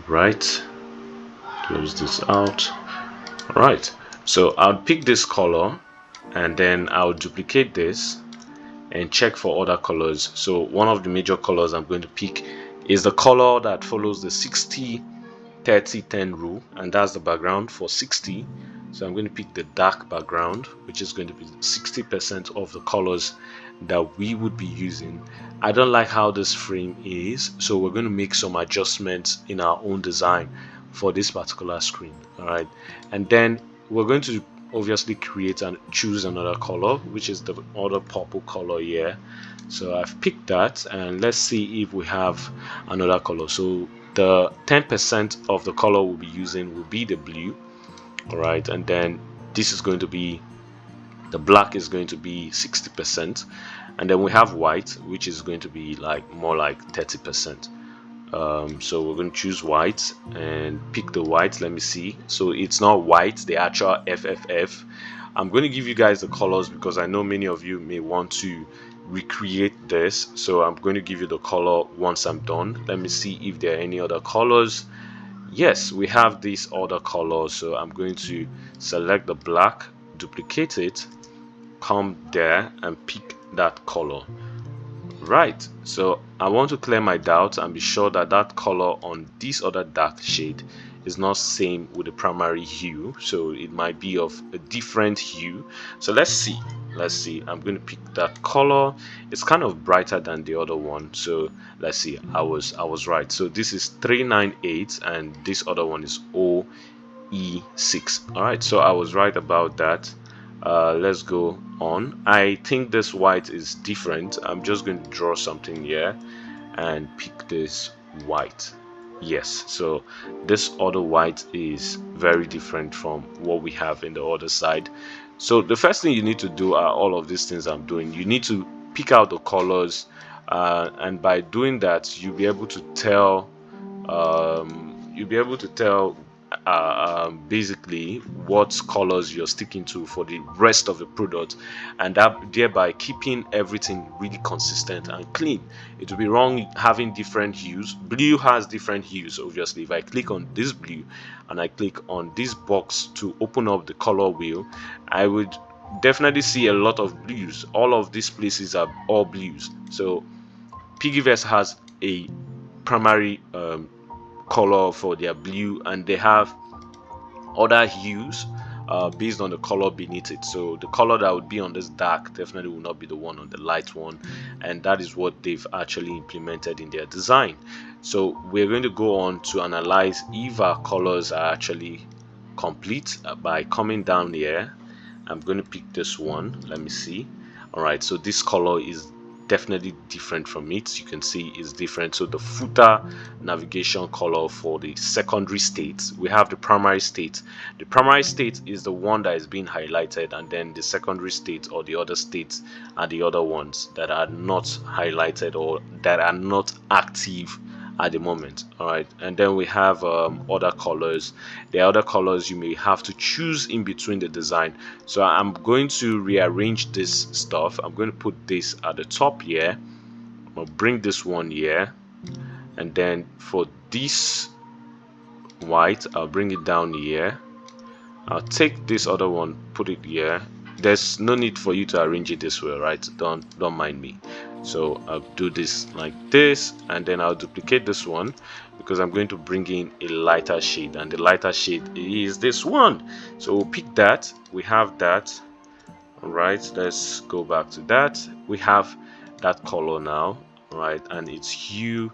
Right, close this out. All right, so I'll pick this color and then I'll duplicate this and check for other colors. So one of the major colors I'm going to pick is the color that follows the 60 30 10 rule, and that's the background for 60. So I'm going to pick the dark background, which is going to be 60% of the colors that we would be using. I don't like how this frame is, so we're going to make some adjustments in our own design for this particular screen. All right, and then we're going to obviously create and choose another color, which is the other purple color here. So I've picked that, and let's see if we have another color. So the 10% of the color we'll be using will be the blue. All right, and then this is going to be, the black is going to be 60%, and then we have white, which is going to be like more like 30%. So we're going to choose white and pick the white. Let me see. So it's not white, the actual FFF. I'm going to give you guys the colors because I know many of you may want to recreate this, so I'm going to give you the color once I'm done. Let me see if there are any other colors. Yes, we have these other colors, so I'm going to select the black, duplicate it, come there and pick that color. Right, so I want to clear my doubts and be sure that that color on this other dark shade is not same with the primary hue, so it might be of a different hue. So let's see. I'm going to pick that color. It's kind of brighter than the other one, so let's see. I was right. So this is 398 and this other one is OE6. All right, so I was right about that. Let's go on. I think this white is different. I'm just going to draw something here and pick this white. Yes, so this other white is very different from what we have in the other side. So the first thing you need to do are all of these things I'm doing. You need to pick out the colors, and by doing that you'll be able to tell basically what colors you're sticking to for the rest of the product, and that thereby keeping everything really consistent and clean. It would be wrong having different hues. Blue has different hues. Obviously, if I click on this blue and I click on this box to open up the color wheel, I would definitely see a lot of blues. All of these places are all blues. So PiggyVest has a primary color for their blue, and they have other hues based on the color beneath it. So the color that would be on this dark definitely will not be the one on the light one, and that is what they've actually implemented in their design. So we're going to go on to analyze if our colors are actually complete by coming down here. I'm going to pick this one. Let me see. All right, so this color is definitely different from it. You can see it's different. So the footer navigation color for the secondary state, we have the primary state. The primary state is the one that is being highlighted, and then the secondary state or the other states are the other ones that are not highlighted or that are not active at the moment. All right, and then we have other colors. The other colors you may have to choose in between the design. So I'm going to rearrange this stuff. I'm going to put this at the top here. I'll bring this one here, and then for this white I'll bring it down here. I'll take this other one, put it here. There's no need for you to arrange it this way, right? Don't mind me. So I'll do this like this, and then I'll duplicate this one because I'm going to bring in a lighter shade, and the lighter shade is this one. So we'll pick that. We have that. All right, let's go back to that. We have that color now, right, and its hue.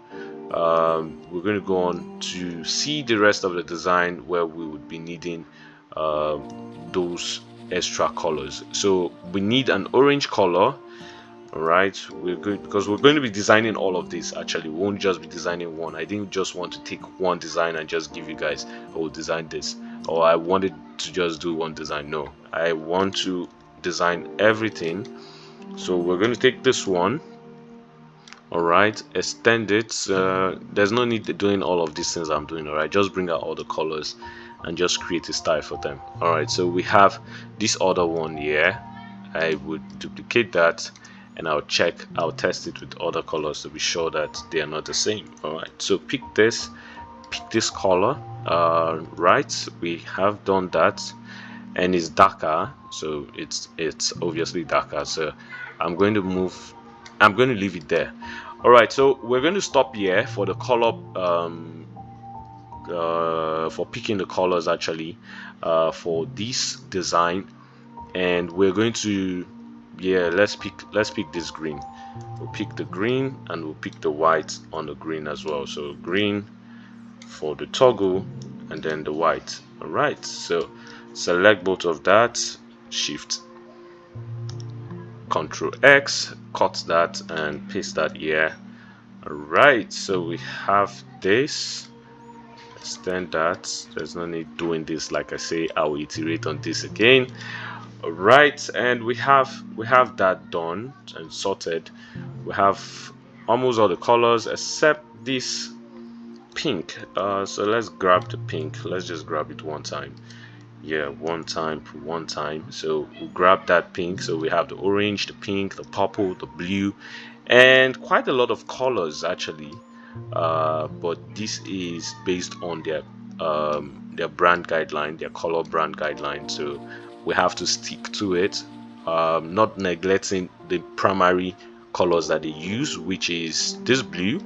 We're going to go on to see the rest of the design where we would be needing those extra colors. So we need an orange color. All right, we're good because we're going to be designing all of this. Actually, we won't just be designing one. I didn't just want to take one design and just give you guys, oh, design this, or I wanted to just do one design. No, I want to design everything. So we're going to take this one. All right, extend it. There's no need to doing all of these things I'm doing. All right, just bring out all the colors and just create a style for them. All right, so we have this other one here. I would duplicate that and I'll test it with other colors to be sure that they are not the same. All right, so pick this color. Right, we have done that, and it's darker, so it's obviously darker, so I'm going to leave it there. All right, so we're going to stop here for the color, for picking the colors actually, for this design. And we're going to, let's pick this green. We'll pick the green, and we'll pick the white on the green as well. So green for the toggle, and then the white. All right, so select both of that, Shift Control X, cut that and paste that here. All right, so we have this. Extend that. There's no need doing this. Like I say, I will iterate on this again. All right, and we have that done and sorted. We have almost all the colors except this pink. So let's grab the pink. Let's just grab it one time. One time. So we'll grab that pink. So we have the orange, the pink, the purple, the blue, and quite a lot of colors actually. But this is based on their brand guideline, their color brand guideline. So we have to stick to it, not neglecting the primary colors that they use, which is this blue,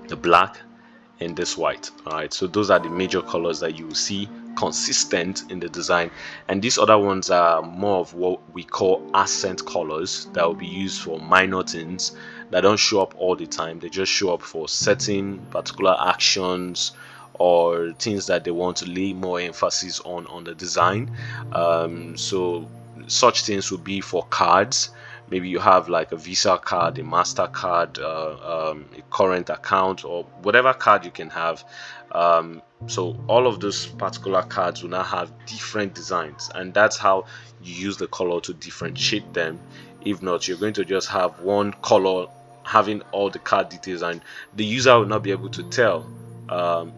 the black, and this white. All right, so those are the major colors that you will see consistent in the design, and these other ones are more of what we call accent colors that will be used for minor things that don't show up all the time. They just show up for certain particular actions or things that they want to lay more emphasis on the design. So such things would be for cards. Maybe you have like a Visa card, a MasterCard, a current account, or whatever card you can have. So all of those particular cards will now have different designs, and that's how you use the color to differentiate them. If not, you're going to just have one color having all the card details, and the user will not be able to tell.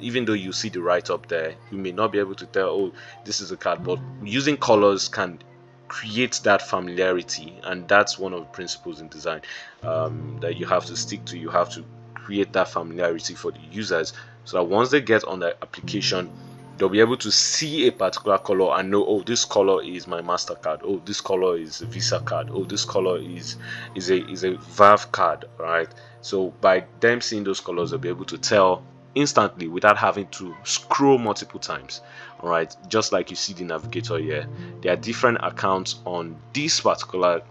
Even though you see the write-up there, you may not be able to tell, oh, this is a card. But using colors can create that familiarity, and that's one of the principles in design that you have to stick to. You have to create that familiarity for the users, so that once they get on the application, they'll be able to see a particular color and know, oh, this color is my MasterCard, oh, this color is a Visa card, oh, this color is a Valve card. Right? So by them seeing those colors, they'll be able to tell instantly without having to scroll multiple times. All right, just like you see the navigator here, there are different accounts on this particular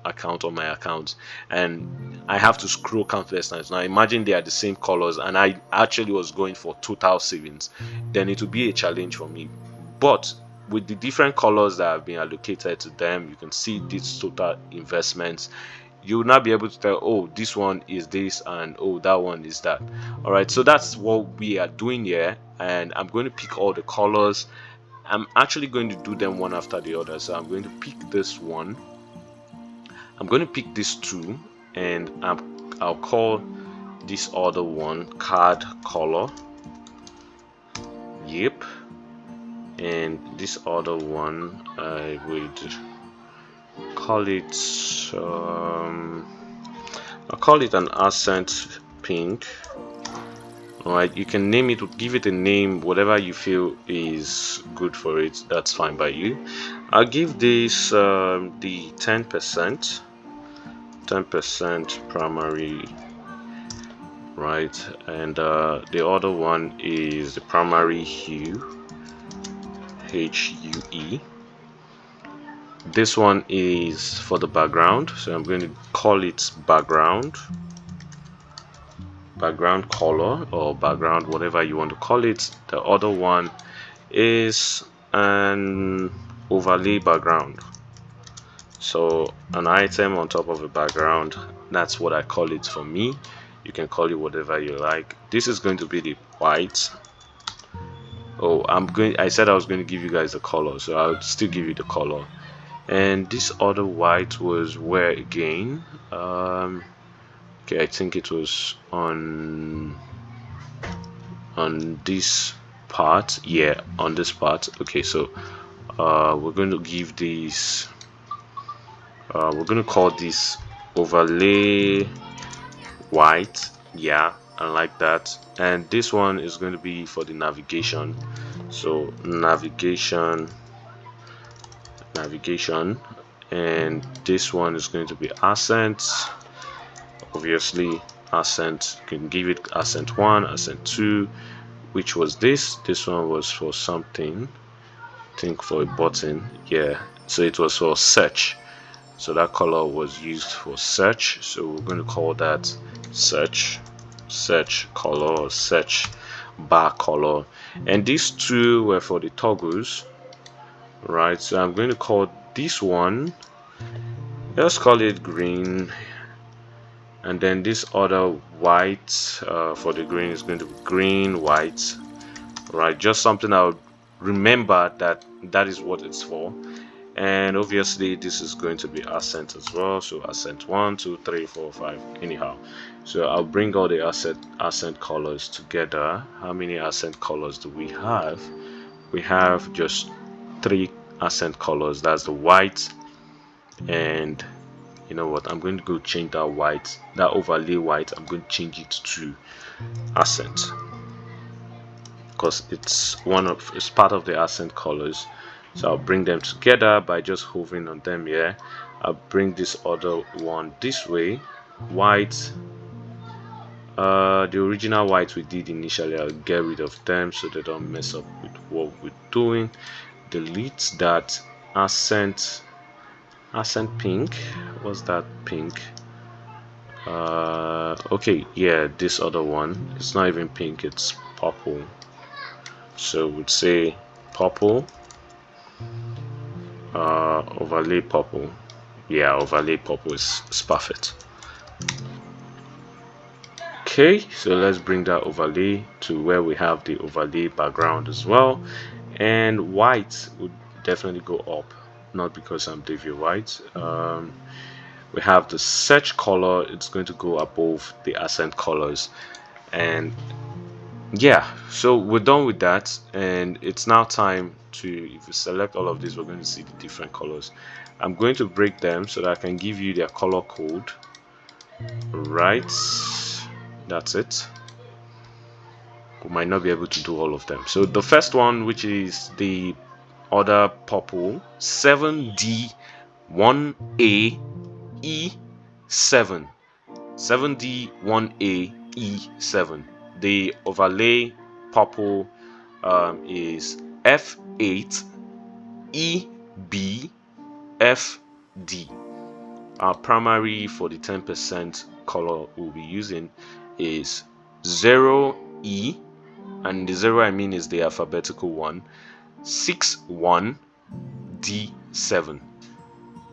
account, on my account, and I have to scroll countless times. Now imagine they are the same colors and I actually was going for total savings, then it will be a challenge for me. But with the different colors that have been allocated to them, you can see these total investments. You will not be able to tell, oh, this one is this and oh, that one is that. All right, so that's what we are doing here, and I'm going to pick all the colors. I'm actually going to do them one after the other. So I'm going to pick this one, I'm going to pick this two, and I'll call this other one card color. Yep. And this other one I would call it I'll call it an accent pink. All right, you can name it, give it a name, whatever you feel is good for it, that's fine by you. I'll give this the 10% primary, right? And the other one is the primary hue, HUE. This one is for the background, so I'm going to call it background color, or background, whatever you want to call it. The other one is an overlay background, so an item on top of a background. That's what I call it for me. You can call it whatever you like. This is going to be the white. Oh, I said I was going to give you guys the color, so I'll still give you the color. And this other white was where again? Okay, I think it was on this part. Yeah, on this part. Okay, so we're going to give these we're going to call this overlay white. Yeah, I like that. And this one is going to be for the navigation. So navigation, and this one is going to be accents. Obviously accent, you can give it accent 1, accent 2. Which was this one was for something, I think for a button. Yeah, so it was for search, so that color was used for search, so we're going to call that search color, or search bar color. And these two were for the toggles, right? So I'm going to call this one, let's call it green, and then this other white for the green is going to be green white, right? Just something I'll remember that is what it's for. And obviously this is going to be accent as well, so accent 1 2 3 4 5. Anyhow, so I'll bring all the accent colors together. How many accent colors do we have? We have just 3 accent colors. That's the white, and you know what, I'm going to go change that white, that overlay white, I'm going to change it to accent, because it's part of the accent colors. So I'll bring them together by just hovering on them here. I'll bring this other one this way, white, the original white we did initially, I'll get rid of them so they don't mess up with what we're doing. Delete that accent pink. What's that pink? Okay, yeah, this other one, it's not even pink, it's purple, so we'd say purple, overlay purple. Yeah, overlay purple is perfect. Okay, so let's bring that overlay to where we have the overlay background as well, and white would definitely go up, not because I'm David White. We have the search color, it's going to go above the accent colors. And yeah, so we're done with that, and it's now time to, if you select all of these, we're going to see the different colors. I'm going to break them so that I can give you their color code. Right, that's it. We might not be able to do all of them. So the first one, which is the other purple, 7D1A E7, 7D1A E7. The overlay purple is F8 EBFD. Our primary for the 10% color we'll be using is 0E, and the 0 I mean is the alphabetical one, 61D7.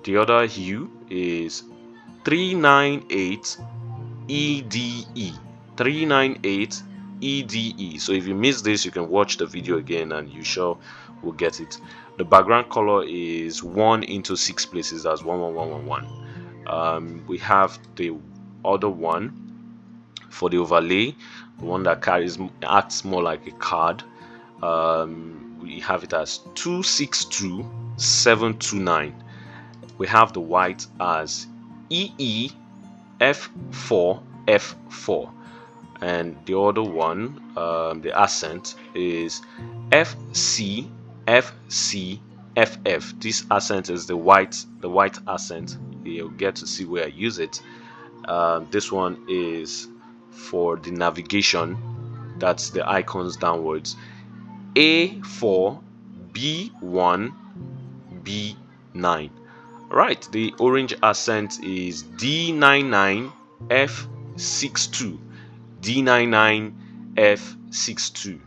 The other hue is 398 EDE, 398 EDE. So if you miss this, you can watch the video again and you sure will get it. The background color is 1 into 6 places, that's 11111. We have the other one for the overlay, the one that acts more like a card. We have it as 262729. We have the white as EE F4 F4, and the other one, the accent, is FC FC FF. This accent is the white accent. You'll get to see where I use it. This one is for the navigation, that's the icons downwards, A4 B1 B9. Right, the orange accent is D99 F62, D99 F62.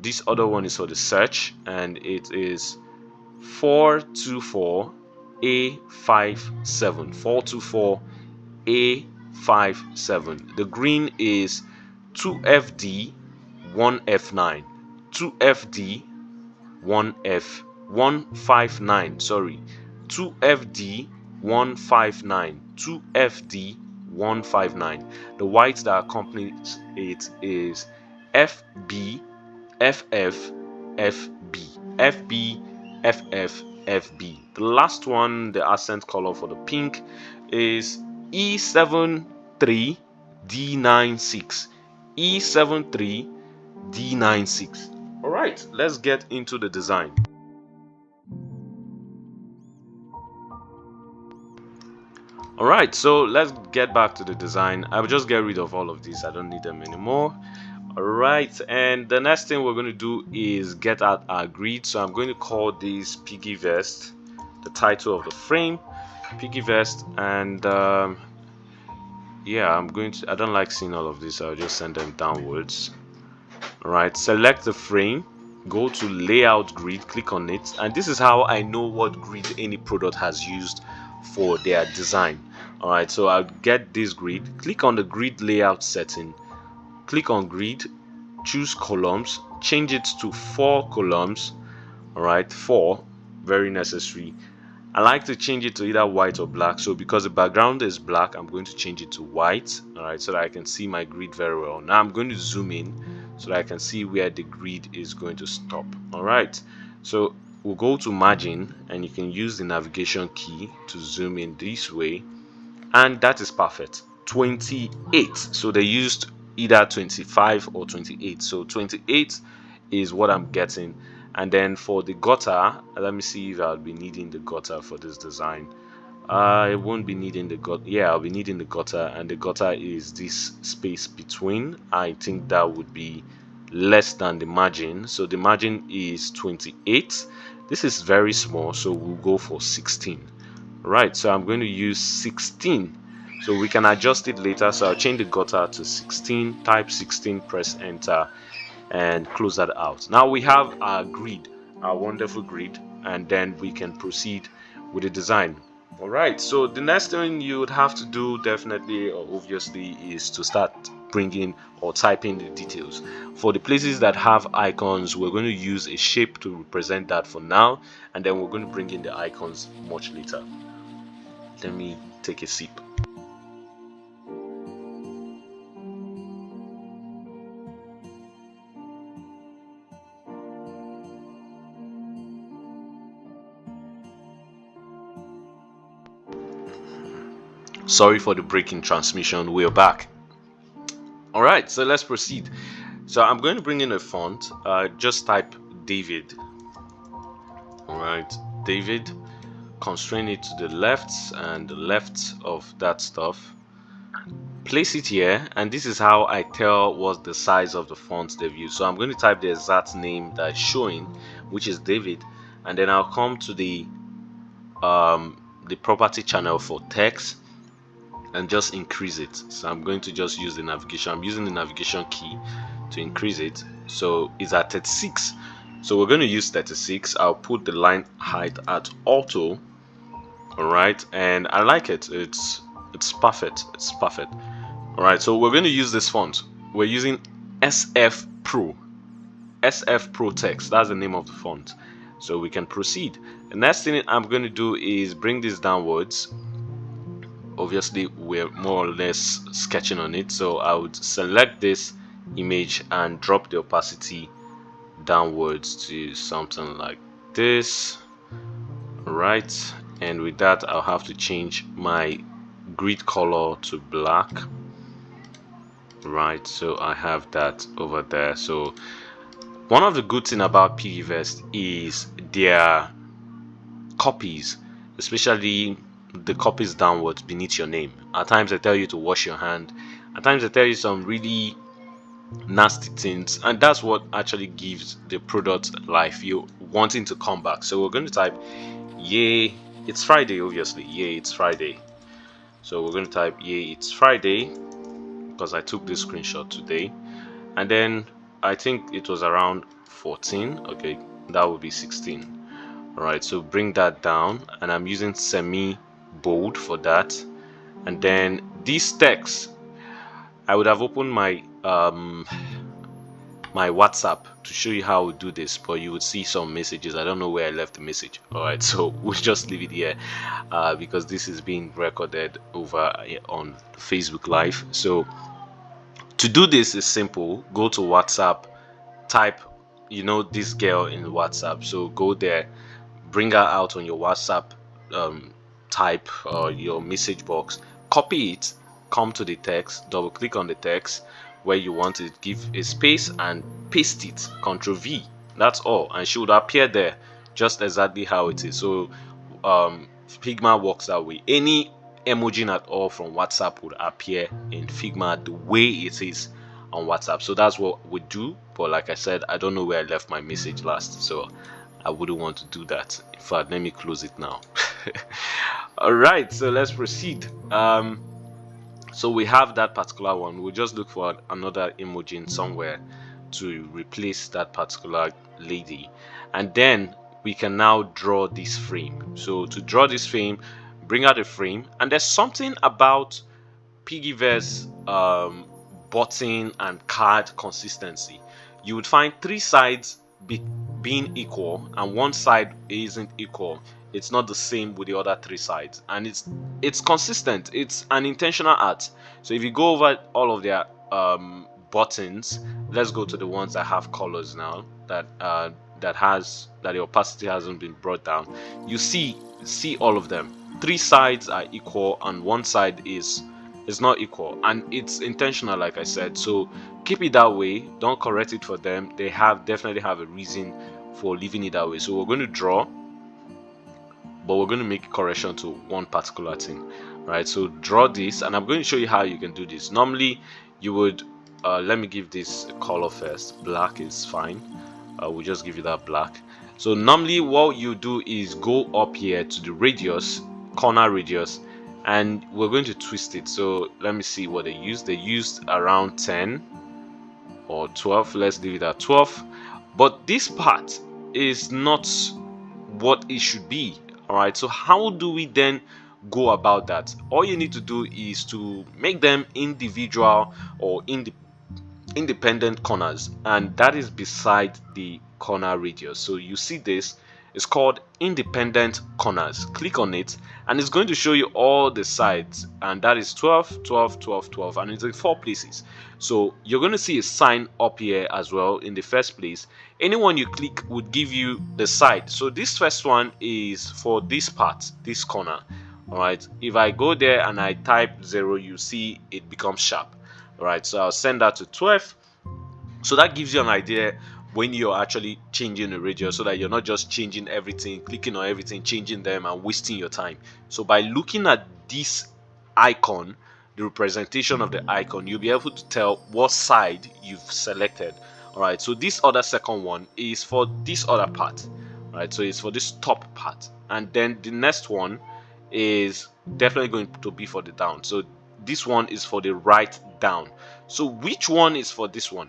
This other one is for the search, and it is 424 A57, 424 A57. The green is 2FD 1F9, 2FD 1F159, sorry, 2FD 159, 2FD 159. The white that accompanies it is FB FF FB, FB FF FB. The last one, the accent color for the pink, is E73D96. E73D96. All right, let's get into the design. All right, so let's get back to the design. I will just get rid of all of these. I don't need them anymore. All right, and the next thing we're going to do is get out our grid. So I'm going to call this PiggyVest, the title of the frame, PiggyVest, and yeah, I don't like seeing all of this. I'll just send them downwards. All right, select the frame, go to layout grid, click on it, and this is how I know what grid any product has used for their design. All right, so I'll get this grid, click on the grid layout setting, click on grid, choose columns, change it to 4 columns. All right, 4, very necessary. I like to change it to either white or black. So because the background is black, I'm going to change it to white. All right, so that I can see my grid very well. Now I'm going to zoom in so that I can see where the grid is going to stop. All right, so we'll go to margin, and you can use the navigation key to zoom in this way, and that is perfect. 28. So they used either 25 or 28. So 28 is what I'm getting. And then for the gutter, let me see if I'll be needing the gutter for this design. I won't be needing the gutter. Yeah, I'll be needing the gutter, and the gutter is this space between. I think that would be less than the margin. So the margin is 28. This is very small, so we'll go for 16. Right, so I'm going to use 16, so we can adjust it later. So I'll change the gutter to 16, type 16, press enter, and close that out. Now we have our grid, our wonderful grid, and then we can proceed with the design. All right, so the next thing you would have to do, definitely or obviously, is to start bringing or typing the details. For the places that have icons, we're going to use a shape to represent that for now, and then we're going to bring in the icons much later. Let me take a sip. Sorry for the break in transmission. We're back. All right, so let's proceed. So I'm going to bring in a font. Just type David. All right, David. Constrain it to the left and the left of that stuff. Place it here, and this is how I tell what's the size of the font they've used. So I'm going to type the exact name that's showing, which is David, and then I'll come to the property channel for text and just increase it. So I'm going to just use the navigation. I'm using the navigation key to increase it. So it's at 36. So we're going to use 36. I'll put the line height at auto. All right, and I like it. It's perfect. It's perfect. All right, so we're going to use this font. We're using SF Pro. SF Pro Text. That's the name of the font. So we can proceed. The next thing I'm going to do is bring this downwards. Obviously, we're more or less sketching on it. So I would select this image and drop the opacity downwards to something like this. All right. And with that, I'll have to change my grid color to black. Right, so I have that over there. So one of the good things about PiggyVest is their copies, especially the copies downwards beneath your name. At times they tell you to wash your hand. At times they tell you some really nasty things, and that's what actually gives the product life. You wanting to come back. So we're going to type, yay, it's Friday, obviously. Yay, it's Friday. So we're going to type, yay, it's Friday, because I took this screenshot today. And then I think it was around 14. Okay, that would be 16. All right, so bring that down, and I'm using semi bold for that. And then these text, I would have opened my my WhatsApp to show you how we do this, but you would see some messages. I don't know where I left the message. All right, so we'll just leave it here because this is being recorded over on Facebook Live. So to do this is simple. Go to WhatsApp, type, you know, this girl in WhatsApp. So go there, bring her out on your WhatsApp, type your message box, copy it, come to the text, double click on the text where you want it, give a space and paste it, Ctrl V. That's all, and she would appear there just exactly how it is. So Figma works that way. Any emoji at all from WhatsApp would appear in Figma the way it is on WhatsApp. So that's what we do. But like I said, I don't know where I left my message last, so I wouldn't want to do that. In fact, let me close it now. All right, so let's proceed. So we have that particular one. We'll just look for another emoji somewhere to replace that particular lady, and then we can now draw this frame. So to draw this frame, bring out a frame, and there's something about PiggyVest button and card consistency. You would find three sides being equal and one side isn't equal. It's not the same with the other three sides, and it's consistent. It's an intentional art. So if you go over all of their buttons, let's go to the ones that have colors now, that the opacity hasn't been brought down. You see all of them. Three sides are equal and one side is not equal, and it's intentional, like I said. So keep it that way. Don't correct it for them. They definitely have a reason for leaving it that way. So we're going to draw, but we're going to make a correction to one particular thing, right? So draw this, and I'm going to show you how you can do this. Normally you would let me give this a color first. Black is fine. We'll just give you that black. So normally what you do is go up here to the radius, corner radius, and we're going to twist it. So let me see what they used. They used around 10 or 12. Let's leave it at 12. But this part is not what it should be. All right, so how do we then go about that? All you need to do is to make them individual or independent corners, and that is beside the corner radius. So you see this, it's called independent corners. Click on it and it's going to show you all the sides, and that is 12, 12, 12, 12, and it's in 4 places. So you're going to see a sign up here as well. In the first place, anyone you click would give you the side. So this first one is for this part, this corner. All right, if I go there and I type 0, you see it becomes sharp. All right, so I'll send that to 12. So that gives you an idea when you're actually changing the radius, so that you're not just changing everything, clicking on everything, changing them, and wasting your time. So by looking at this icon, the representation of the icon, you'll be able to tell what side you've selected. All right, so this other second one is for this other part. All right, so it's for this top part, and then the next one is definitely going to be for the down. So this one is for the right down. So which one is for this one?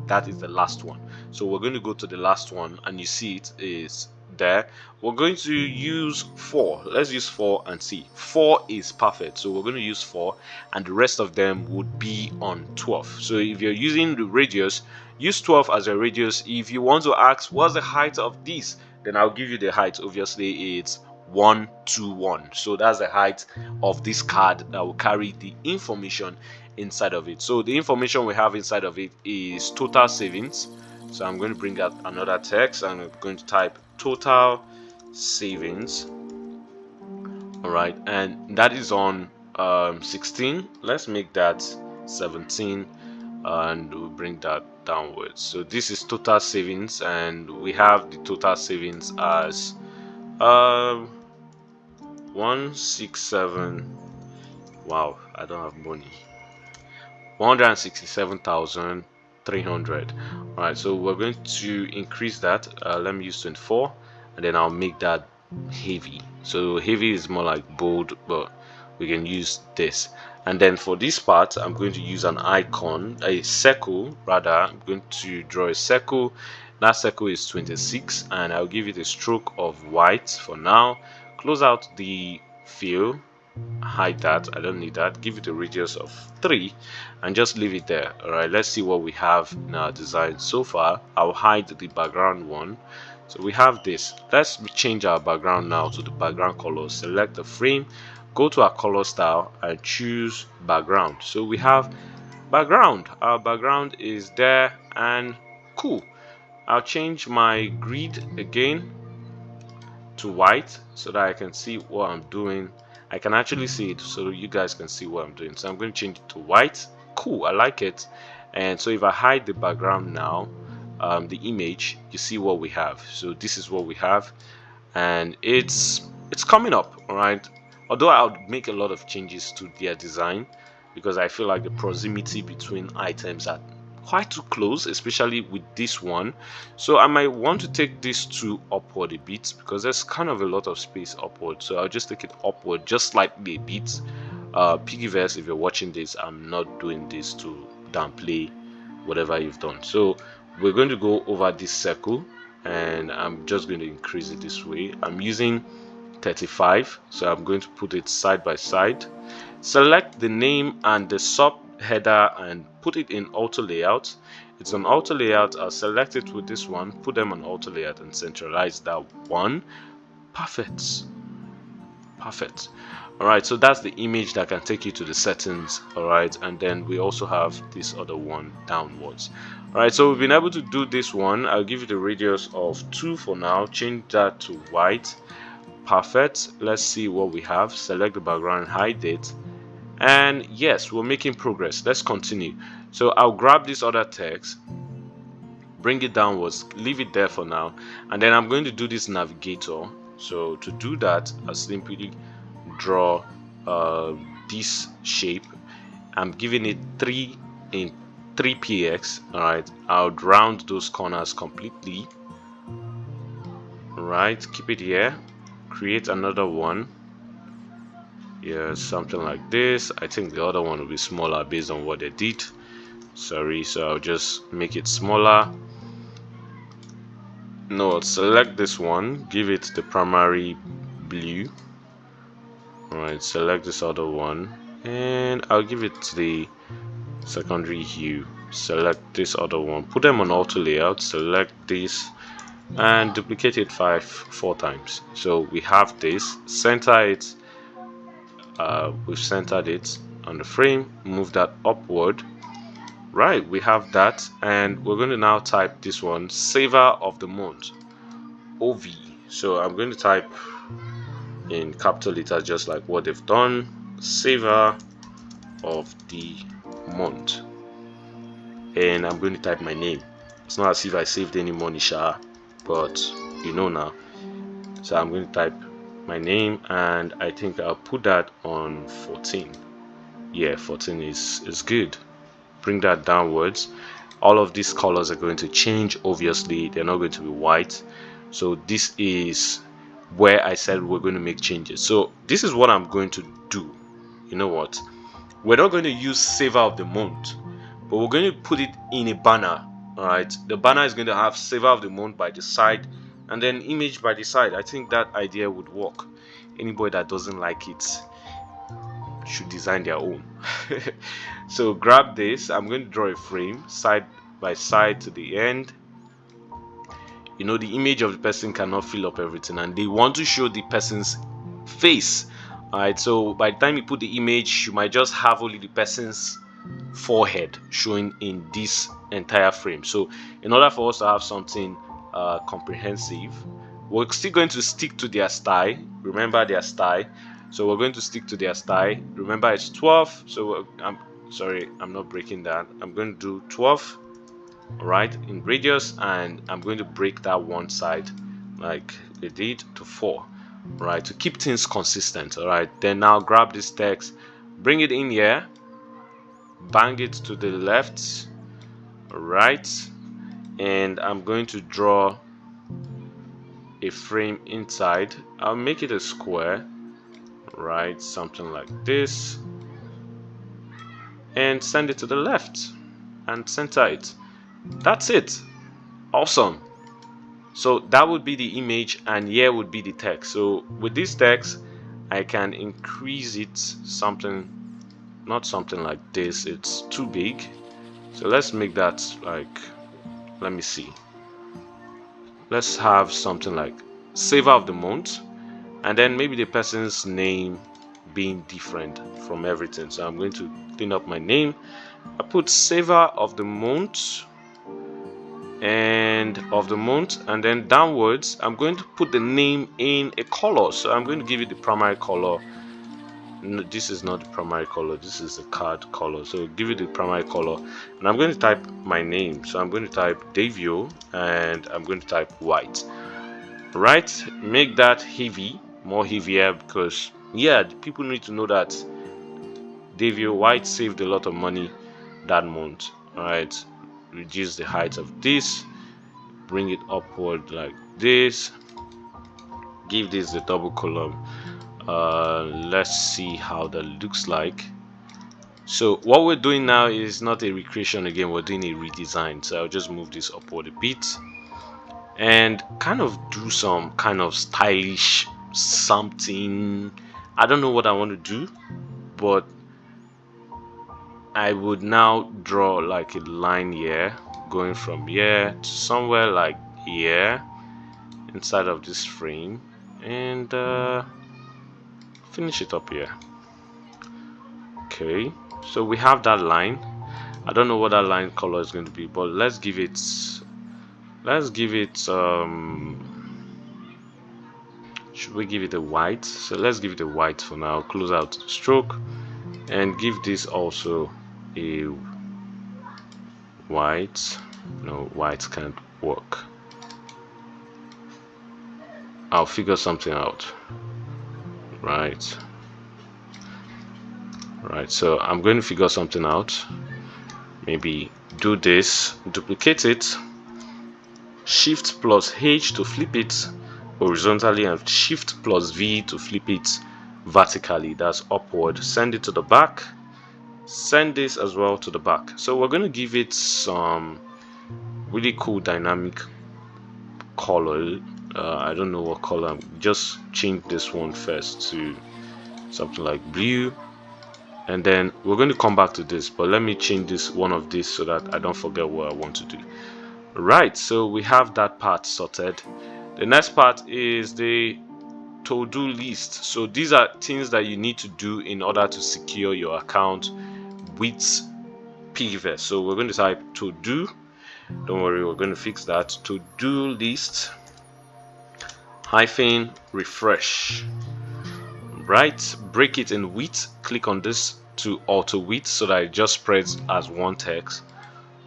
That is the last one. So we're going to go to the last one, and you see it is there. We're going to use 4. Let's use 4 and see. 4 is perfect, so we're going to use 4, and the rest of them would be on 12. So if you're using the radius, use 12 as a radius. If you want to ask what's the height of this, then I'll give you the height. Obviously it's 121. So that's the height of this card that will carry the information inside of it. So the information we have inside of it is total savings. So I'm going to bring out another text, and I'm going to type total savings. All right, and that is on 16. Let's make that 17, and we'll bring that downwards. So this is total savings, and we have the total savings as 167. Wow, I don't have money. 167,300. All right, so we're going to increase that. Let me use 24, and then I'll make that heavy. So heavy is more like bold, but we can use this. And then for this part, I'm going to use an icon, a circle rather. I'm going to draw a circle. That circle is 26, and I'll give it a stroke of white for now. Close out the fill, hide that, I don't need that. Give it a radius of 3 and just leave it there. All right, let's see what we have in our design so far. I'll hide the background one. So we have this. Let's change our background now to the background color. Select the frame, go to our color style and choose background. So we have background. Our background is there, and cool. I'll change my grid again to white so that I can see what I'm doing I can actually see it, so you guys can see what I'm doing. So I'm going to change it to white. Cool, I like it. And so if I hide the background now, the image, you see what we have. So this is what we have, and it's coming up. All right, although I'll make a lot of changes to their design, because I feel like the proximity between items are quite too close, especially with this one. So I might want to take this to upward a bit, because there's kind of a lot of space upward. So I'll just take it upward just slightly a bit. PiggyVest, if you're watching this, I'm not doing this to downplay whatever you've done. So we're going to go over this circle, and I'm just going to increase it this way. I'm using 35, so I'm going to put it side by side. Select the name and the sub header and put it in auto layout. It's on auto layout. I'll select it with this one, put them on auto layout, and centralize that one. Perfect. All right, so that's the image that can take you to the settings. All right, and then we also have this other one downwards. All right, so we've been able to do this one. I'll give you the radius of 2 for now. Change that to white. Perfect. Let's see what we have. Select the background, hide it, and yes, we're making progress. Let's continue. So I'll grab this other text, bring it downwards, leave it there for now, and then I'm going to do this navigator. So to do that, I'll simply draw this shape. I'm giving it 3 in 3px. all right, I'll round those corners completely. All right, keep it here, create another one. Yeah, something like this. I think the other one will be smaller based on what they did. Sorry, so I'll just make it smaller. No, select this one, give it the primary blue. Alright, select this other one, and I'll give it the secondary hue. Select this other one, put them on auto layout, select this, and duplicate it 4 times. So we have this, center it. We've centered it on the frame, move that upward. Right, we have that, and we're going to now type this one, saver of the month, OV. So I'm going to type in capital letters just like what they've done, saver of the month, and I'm going to type my name. It's not as if I saved any money, but you know now. So I'm going to type my name, and I think I'll put that on 14. Yeah, 14 is good. Bring that downwards. All of these colors are going to change. Obviously, they're not going to be white. So this is where I said we're going to make changes. So this is what I'm going to do. You know what? We're not going to use saver of the month, but we're going to put it in a banner. All right, the banner is going to have saver of the month by the side, and then image by the side. I think that idea would work. Anybody that doesn't like it should design their own. So grab this. I'm going to draw a frame side by side to the end. You know, the image of the person cannot fill up everything, and they want to show the person's face. All right, so by the time you put the image, you might just have only the person's forehead showing in this entire frame. So in order for us to have something comprehensive, we're still going to stick to their style. Remember their style. So we're going to stick to their style. Remember it's 12. So I'm sorry, I'm not breaking that. I'm going to do 12, all right, in radius, and I'm going to break that one side like they did to 4, right, to keep things consistent. All right, then now grab this text, bring it in here, bang it to the left, all right, and I'm going to draw a frame inside. I'll make it a square, right, something like this, and send it to the left and center it. That's it. Awesome. So that would be the image, and here would be the text. So with this text, I can increase it something, not something like this, it's too big. So let's make that like, let me see, let's have something like saver of the month, and then maybe the person's name being different from everything. So I'm going to clean up my name. I put saver of the month and then downwards I'm going to put the name in a color. So I'm going to give it the primary color this is not the primary color, this is the card color, so give it the primary color. And I'm going to type my name, so I'm going to type Davio and I'm going to type white. Right, make that heavy, more heavier, because yeah, people need to know that Davio White saved a lot of money that month. Alright, reduce the height of this, bring it upward like this, give this a double column. Let's see how that looks like. So what we're doing now is not a recreation again, we're doing a redesign. So I'll just move this upward a bit and kind of do some kind of stylish something. I don't know what I want to do, but I would now draw like a line here going from here to somewhere like here inside of this frame, and finish it up here. Okay, so we have that line. I don't know what that line color is going to be, but let's give it should we give it a white? So let's give it a white for now. Close out the stroke and give this also a white. No, white can't work. I'll figure something out. Right, so I'm going to figure something out. Maybe do this, duplicate it, Shift plus H to flip it horizontally, and Shift plus V to flip it vertically, that's upward. Send it to the back, send this as well to the back. So we're going to give it some really cool dynamic color. I don't know what color. Just change this one first to something like blue, and then we're going to come back to this, but let me change this one of this so that I don't forget what I want to do. Right, so we have that part sorted. The next part is the to-do list. So these are things that you need to do in order to secure your account with PiggyVest. So we're going to type to do. Don't worry, we're going to fix that. To-do list hyphen refresh. Right, break it in width. Click on this to auto width so that it just spreads as one text.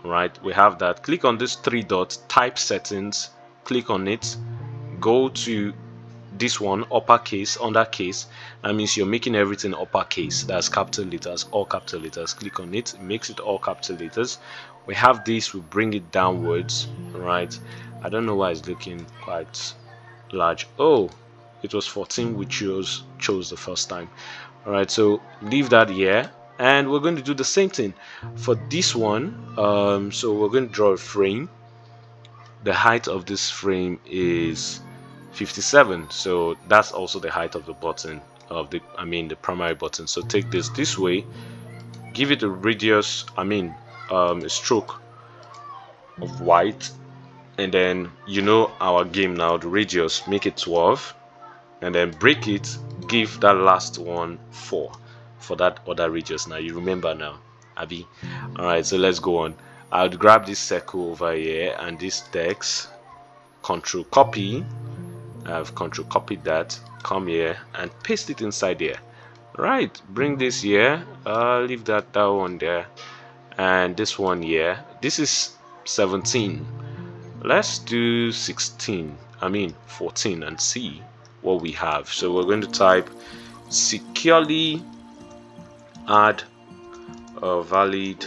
Right, we have that. Click on this three dots, type settings, click on it, go to this one, uppercase, undercase. That means you're making everything uppercase. That's capital letters, all capital letters. Click on it, makes it all capital letters. We have this, we bring it downwards. Right, I don't know why it's looking quite large. Oh, it was 14 we chose the first time. All right, so leave that here, and we're going to do the same thing for this one. So we're going to draw a frame. The height of this frame is 57, so that's also the height of the button of the the primary button. So take this way, give it a radius, a stroke of white, and then you know our game now, the radius, make it 12, and then break it, give that last one 4 for that other radius. Now you remember now, Abby. All right, so let's go on. I'll grab this circle over here and this text, control copy. I've control copied that, come here and paste it inside here. Right, bring this here, leave that one there, and this one here. This is 17. Let's do 14, and see what we have. So we're going to type securely add a valid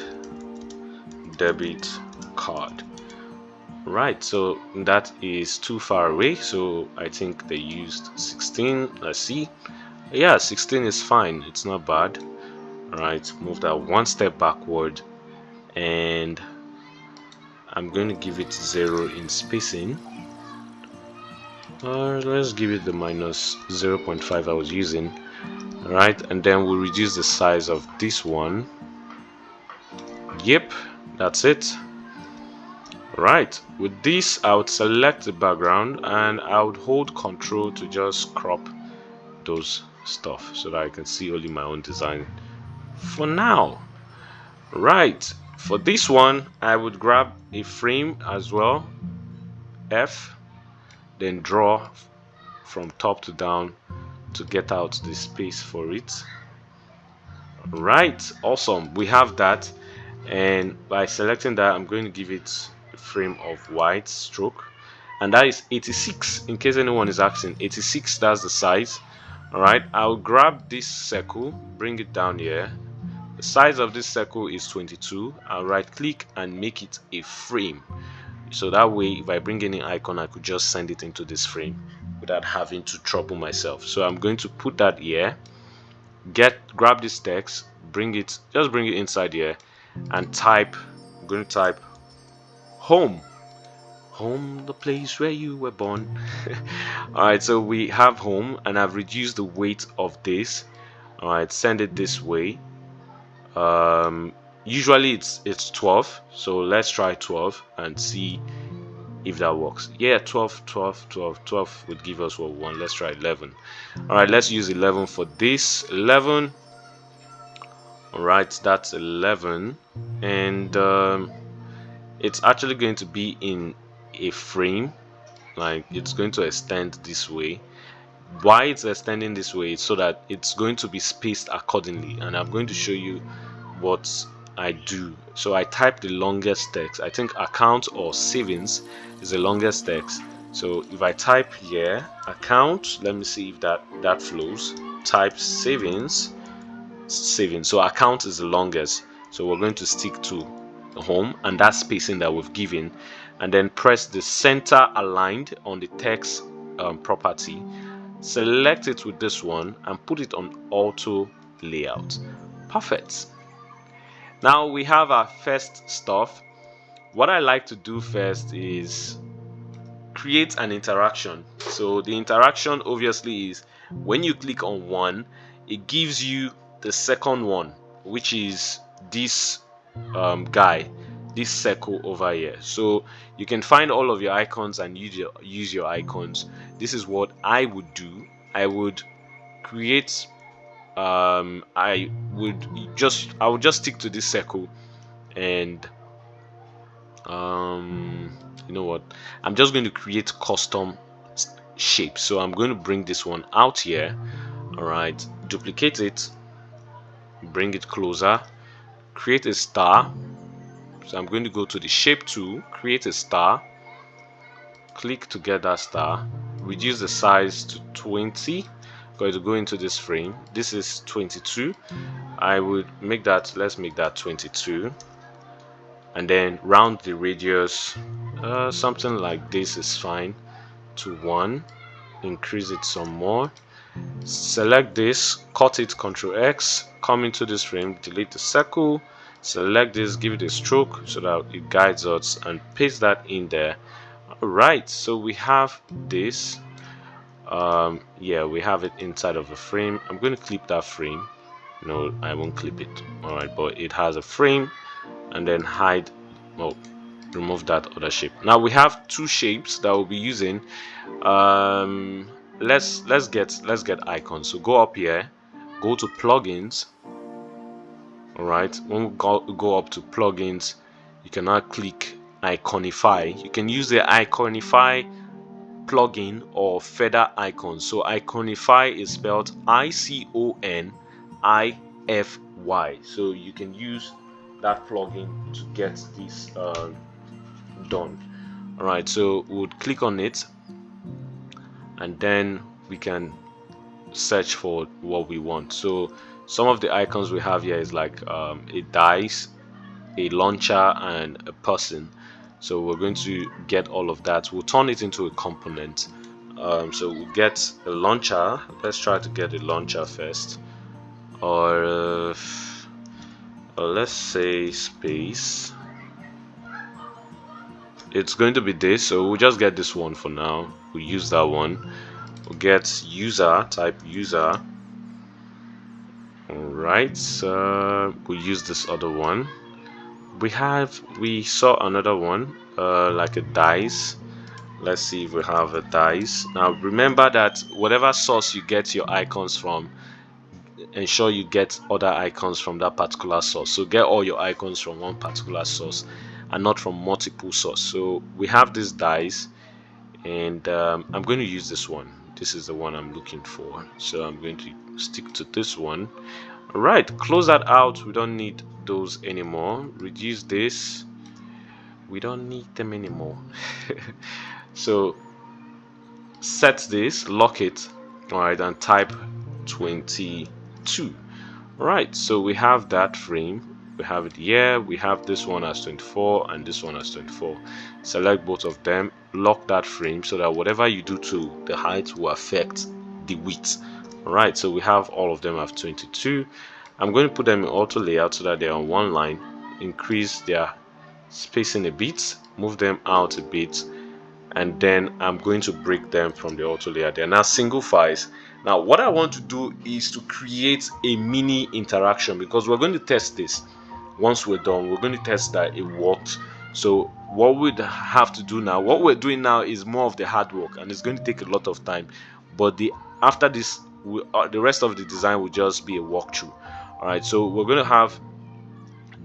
debit card. Right, so that is too far away, so I think they used 16. Let's see. Yeah, 16 is fine, it's not bad. Right, move that one step backward, and I'm going to give it 0 in spacing. Let's give it the minus 0.5 I was using. Right, and then we'll reduce the size of this one. Yep, that's it. Right, with this I would select the background and I would hold Control to just crop those stuff so that I can see only my own design for now. Right, for this one I would grab a frame as well, F, then draw from top to down to get out the space for it. Right, awesome, we have that. And by selecting that, I'm going to give it a frame of white stroke, and that is 86. In case anyone is asking, 86, that's the size. All right, I'll grab this circle, bring it down here. The size of this circle is 22. I'll right click and make it a frame, so that way if I bring any icon, I could just send it into this frame without having to trouble myself. So I'm going to put that here, grab this text, bring it inside here, and type. I'm going to type home, the place where you were born. All right, so we have home, and I've reduced the weight of this. All right, send it this way. Usually it's 12, so let's try 12 and see if that works. Yeah, 12 would give us what we want. Let's try 11. All right, let's use 11 for this. 11. All right, that's 11, and it's actually going to be in a frame, like it's going to extend this way. Why it's extending this way is so that it's going to be spaced accordingly, and I'm going to show you what I do. So I type the longest text. I think account or savings is the longest text. So if I type here account, let me see if that flows. Type savings. So account is the longest, so we're going to stick to home and that spacing that we've given, and then press the center aligned on the text property, select it with this one and put it on auto layout. Perfect. Now we have our first stuff. What I like to do first is create an interaction. So the interaction obviously is when you click on one, it gives you the second one, which is this guy, this circle over here. So you can find all of your icons and use your icons. This is what I would do. I would create I would just stick to this circle, and you know what, I'm just going to create custom shapes. So I'm going to bring this one out here. All right, duplicate it, bring it closer, create a star. So I'm going to go to the shape tool, create a star, click to get that star, reduce the size to 20. Going to go into this frame. This is 22. I would make that, let's make that 22, and then round the radius, something like this is fine, to 1. Increase it some more. Select this, cut it, Ctrl X, come into this frame, delete the circle, select this, give it a stroke so that it guides us, and paste that in there. All right, so we have this. Yeah, we have it inside of a frame. I'm going to clip that frame. No, I won't clip it. All right, but it has a frame, and then hide, well, remove that other shape. Now we have two shapes that we'll be using. Let's get icons. So go up here, go to plugins. All right, when we go up to plugins, you can now click iconify. You can use the iconify plugin or feather icon. So iconify is spelled ICONIFY. So you can use that plugin to get this done. All right, so we'll click on it, and then we can search for what we want. So some of the icons we have here is like a dice, a launcher, and a person. So we're going to get all of that. We'll turn it into a component. So we'll get a launcher. Let's try to get a launcher first, or let's say space. It's going to be this, so we'll just get this one for now. We'll use that one. We'll get user, type user. Alright, so we'll use this other one. We saw another one, like a dice. Let's see if we have a dice. Now remember that whatever source you get your icons from, ensure you get other icons from that particular source. So get all your icons from one particular source and not from multiple sources. So we have this dice, and I'm going to use this one. This is the one I'm looking for, so I'm going to stick to this one. All right, close that out. We don't need those anymore. Reduce this. We don't need them anymore. So set this, lock it, all right, and type 22. All right, so we have that frame. We have it here. We have this one as 24 and this one as 24. Select both of them, lock that frame so that whatever you do to the height will affect the width. All right, so we have all of them as 22. I'm going to put them in auto layout so that they're on one line. Increase their spacing a bit, move them out a bit, and then I'm going to break them from the auto layer. They're now single files. Now what I want to do is to create a mini interaction, because we're going to test this. Once we're done, we're going to test that it works. So what we'd have to do now, what we're doing now, is more of the hard work, and it's going to take a lot of time, but after this the rest of the design will just be a walkthrough. All right, so we're going to have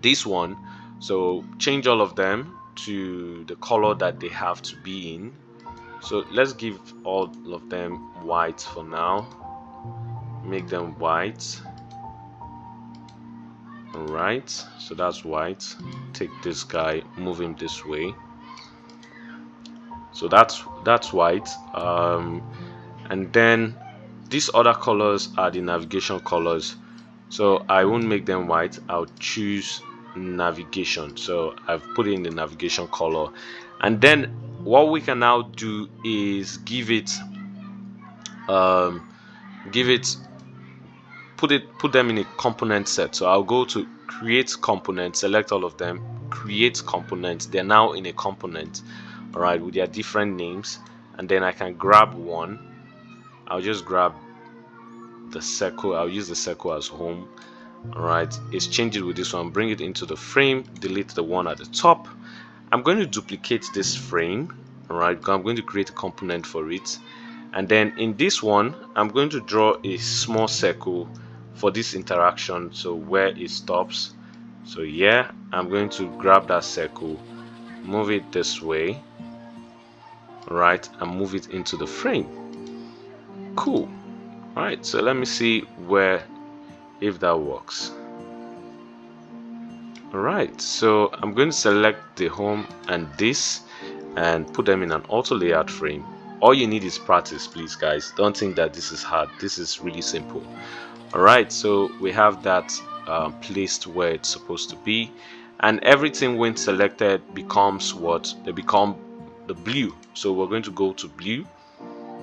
this one, so change all of them to the color that they have to be in. So let's give all of them white for now, make them white. All right, so that's white. Take this guy, move him this way. So that's white. And then these other colors are the navigation colors, so I won't make them white. I'll choose navigation, so I've put in the navigation color. And then what we can now do is put them in a component set. So I'll go to create component, select all of them, create components. They're now in a component, all right, with their different names. And then I can grab one. I'll just grab the circle. I'll use the circle as home. All right, exchange it with this one, bring it into the frame, delete the one at the top. I'm going to duplicate this frame. All right, I'm going to create a component for it, and then in this one I'm going to draw a small circle for this interaction, so where it stops. So yeah, I'm going to grab that circle, move it this way, all right, and move it into the frame. Cool. All right, so let me see if that works. All right, so I'm going to select the home and this and put them in an auto layout frame. All you need is practice, please, guys. Don't think that this is hard. This is really simple. All right, so we have that placed where it's supposed to be, and everything when selected becomes what? They become the blue. So we're going to go to blue.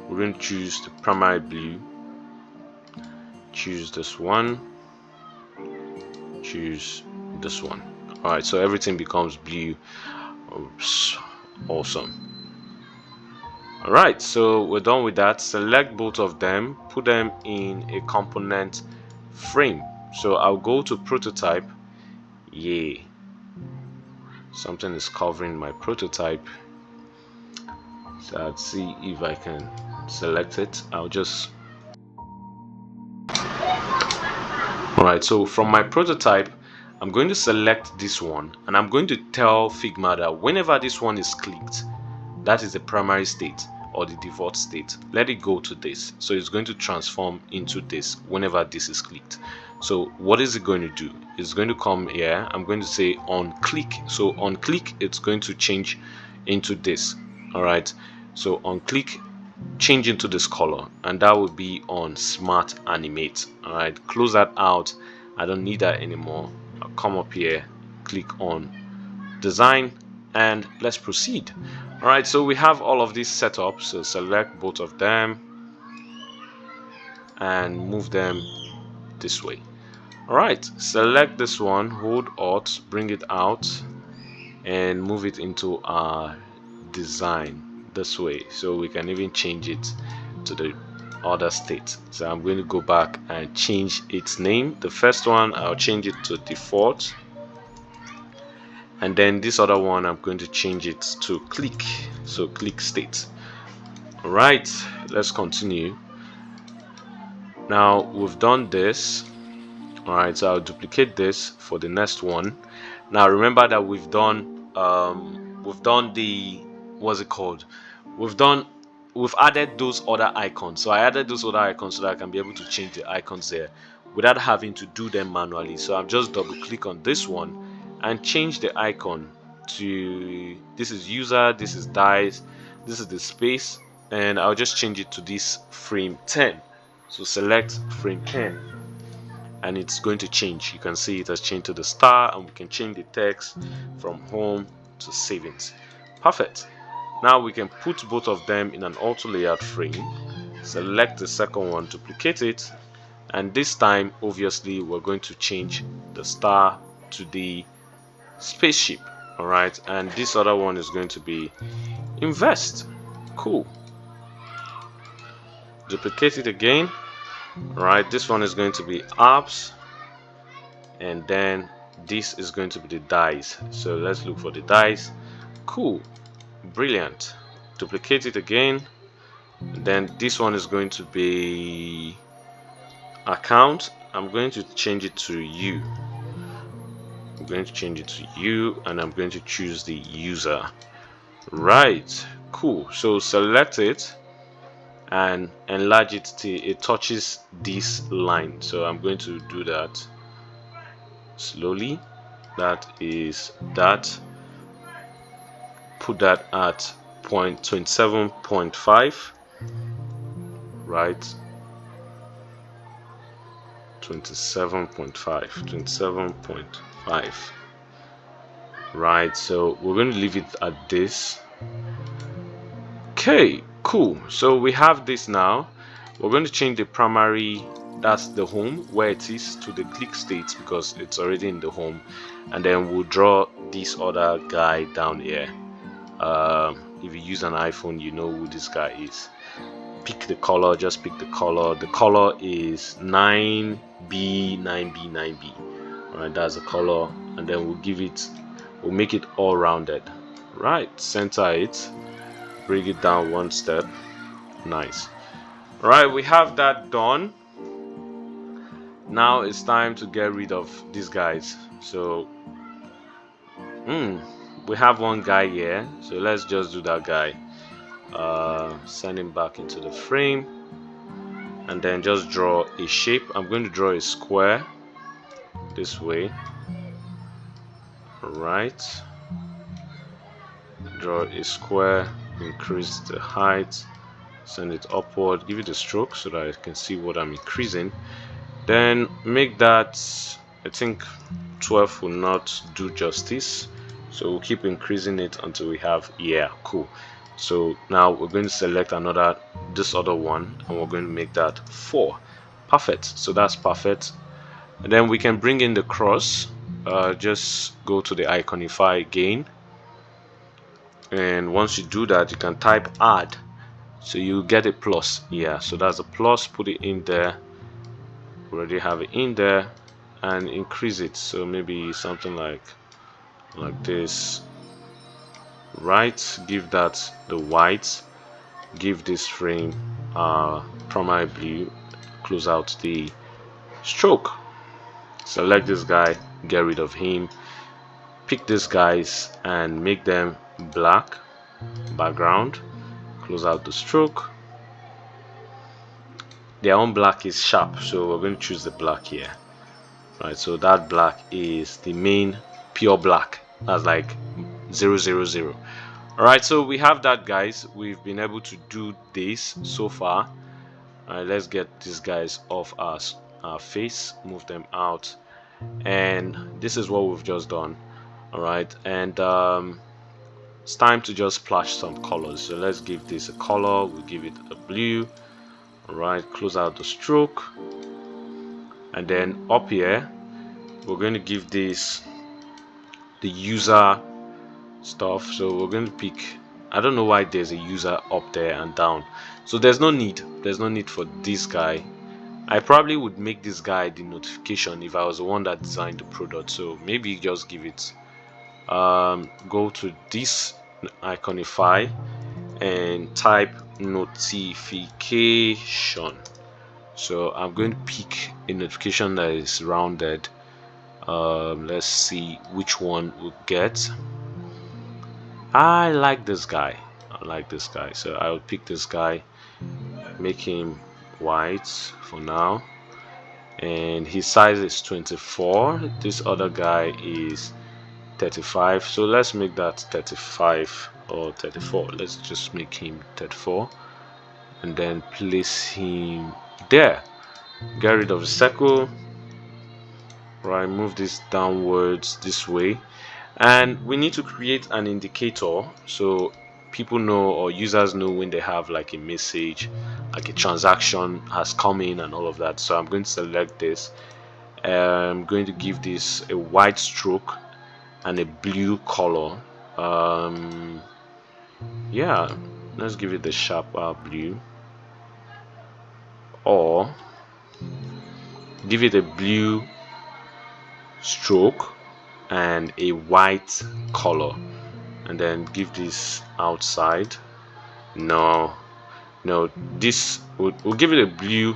We're going to choose the primary blue, choose this one, choose this one. All right, so everything becomes blue. Oops, awesome. All right, so we're done with that. Select both of them, put them in a component frame. So I'll go to prototype. Yay, something is covering my prototype. So I'll see if I can select it. I'll just, all right, so from my prototype I'm going to select this one, and I'm going to tell Figma that whenever this one is clicked, that is the primary state or the default state. Let it go to this, so it's going to transform into this whenever this is clicked. So what is it going to do? It's going to come here. I'm going to say on click. So on click it's going to change into this. All right, so on click change into this color, and that will be on smart animate. All right, close that out. I don't need that anymore. I'll come up here, click on design, and let's proceed. All right, so we have all of these set up. So select both of them and move them this way. All right, select this one, hold Alt, bring it out and move it into our design this way, so we can even change it to the other state. So I'm going to go back and change its name. The first one I'll change it to default, and then this other one I'm going to change it to click, so click state. All right, let's continue. Now we've done this. All right, so I'll duplicate this for the next one. Now remember that we've done the, what's it called, we've added those other icons. So I added those other icons so that I can be able to change the icons there. without having to do them manually. So I'm just double click on this one and change the icon to, this is user, this is dies, this is the space, and I'll just change it to this frame 10. So select frame 10 and it's going to change. You can see it has changed to the star, and we can change the text from home to savings. Perfect. Now we can put both of them in an auto layout frame, select the second one, duplicate it, and this time obviously we're going to change the star to the spaceship. All right, and this other one is going to be invest. Cool. Duplicate it again. All right, this one is going to be apps, and then this is going to be the dies. So let's look for the dies. Cool, brilliant. Duplicate it again, and then this one is going to be account. I'm going to change it to you. I'm going to change it to you, and I'm going to choose the user. Right, cool. So select it and enlarge it till it touches this line. So I'm going to do that slowly. That is that. Put that at 27.5. Right, 27.5. Right, so we're going to leave it at this. Okay, cool. So we have this now. We're going to change the primary, that's the home, where it is, to the click state because it's already in the home, and then we'll draw this other guy down here. If you use an iPhone, you know who this guy is. Pick the color, just pick the color. The color is 9B. All right, that's the color, and then we'll make it all rounded. Right, center it, bring it down one step. Nice. All right, we have that done. Now it's time to get rid of these guys. So we have one guy here, so let's just do that guy. Send him back into the frame, and then just draw a shape. I'm going to draw a square this way. All right, draw a square, increase the height, send it upward, give it a stroke so that I can see what I'm increasing. Then make that, I think 12 will not do justice, so we'll keep increasing it until we have, yeah, cool. So now we're going to select this other one, and we're going to make that 4. Perfect. So that's perfect. And then we can bring in the cross. Just go to the Iconify again, and once you do that, you can type add, so you get a plus. Yeah, so that's a plus. Put it in there. Already have it in there, and increase it, so maybe something like this. Right, give that the white, give this frame primary blue, close out the stroke, select this guy, get rid of him, pick these guys and make them black background, close out the stroke. Their own black is sharp, so we're going to choose the black here. Right, so that black is the main pure black, that's like 000. All right, so we have that, guys. We've been able to do this so far. All right, let's get these guys off our face, move them out, and this is what we've just done. All right, and it's time to just splash some colors. So let's give this a color. We'll give it a blue. All right, close out the stroke, and then up here we're going to give this the user stuff. So we're going to pick, I don't know why there's a user up there and down, so there's no need for this guy. I probably would make this guy the notification if I was the one that designed the product. So maybe just give it go to this Iconify and type notification. So I'm going to pick a notification that is rounded. Let's see which one we'll get. I like this guy. So I will pick this guy, make him white for now, and his size is 24. This other guy is 35, so let's make that 35 or 34. Let's just make him 34 and then place him there. Get rid of the circle, right? Move this downwards this way, and we need to create an indicator so people know, or users know, when they have like a message, like a transaction has come in and all of that. So I'm going to select this. I'm going to give this a white stroke and a blue color. Yeah, let's give it the sharp blue, or give it a blue stroke and a white color, and then give this outside. No, this we'll give it a blue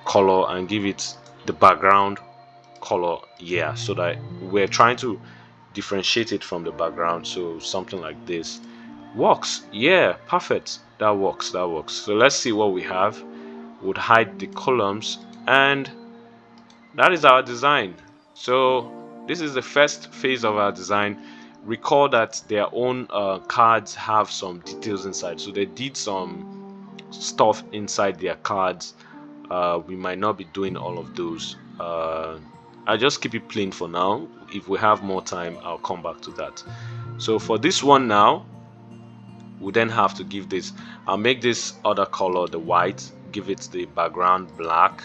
color and give it the background color, yeah, so that we're trying to differentiate it from the background. So something like this works. Yeah, perfect. That works. So let's see what we have. Would hide the columns, and that is our design. So this is the first phase of our design. Recall that their own cards have some details inside, so they did some stuff inside their cards. We might not be doing all of those. I just keep it plain for now. If we have more time, I'll come back to that. So for this one now, we then have to give this, I'll make this other color the white, give it the background black,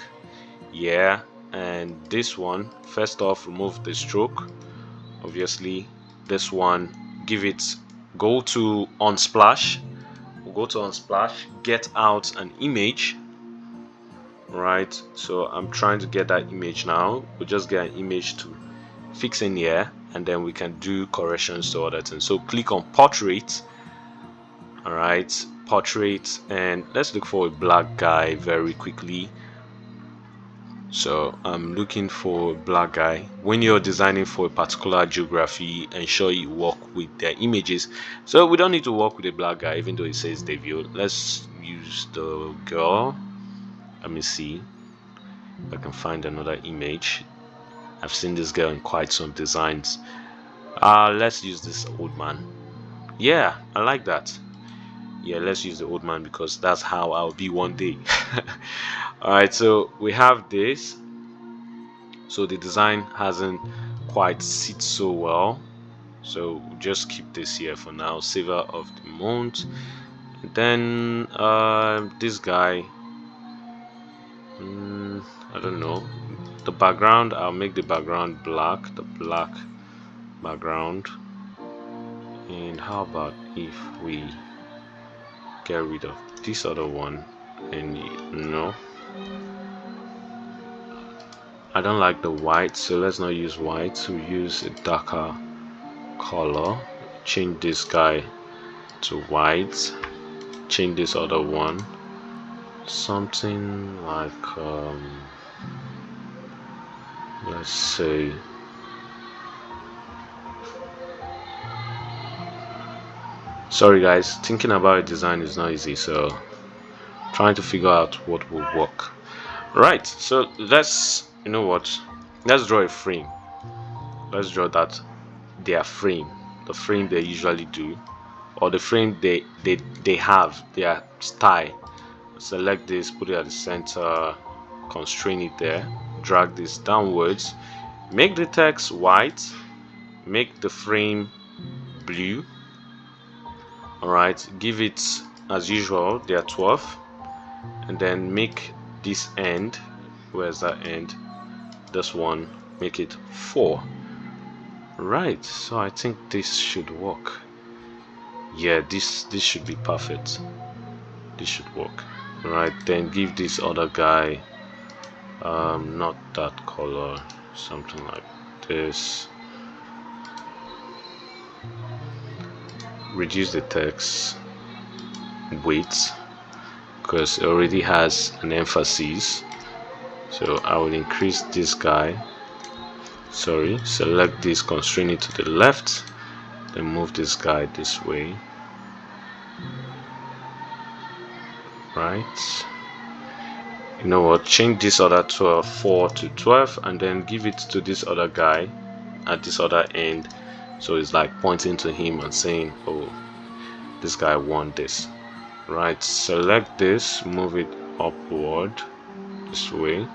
yeah. And this one, first off, remove the stroke, obviously. This one, give it, go to Unsplash, we'll go to Unsplash, get out an image, right? So I'm trying to get that image now. We'll just get an image to fix in here, and then we can do corrections to other things. So click on portrait, all right, portrait, and let's look for a black guy very quickly. So I'm looking for a black guy. When you're designing for a particular geography, ensure you work with their images. So we don't need to work with a black guy, even though it says David. Let's use the girl. Let me see if I can find another image. I've seen this girl in quite some designs. Let's use this old man. Yeah, I like that. Yeah, let's use the old man because that's how I'll be one day. Alright, so we have this. So the design hasn't quite sit so well, so we'll just keep this here for now. Saver of the month. And then this guy, I don't know, the background, I'll make the background black, the black background. And how about if we get rid of this other one? And no, I don't like the white, so let's not use white. So use a darker color. Change this guy to white. Change this other one something like let's say sorry guys, thinking about a design is not easy, so trying to figure out what will work. Right, so let's, you know what, let's draw a frame. Let's draw that their frame, the frame they usually do, or the frame they have, their style. Select this, put it at the center, constrain it there, drag this downwards, make the text white, make the frame blue. Alright, give it as usual their 12, and then make this end, where's that end, this one, make it 4. Right, so I think this should work. Yeah, this should be perfect. This should work. Right, then give this other guy not that color, something like this. Reduce the text weight because it already has an emphasis, so I will increase this guy. Sorry, select this, constrain it to the left, then move this guy this way. Right, You know what, change this other 4 to 12 and then give it to this other guy at this other end, so it's like pointing to him and saying, oh, this guy won this. Right, select this, move it upward this way,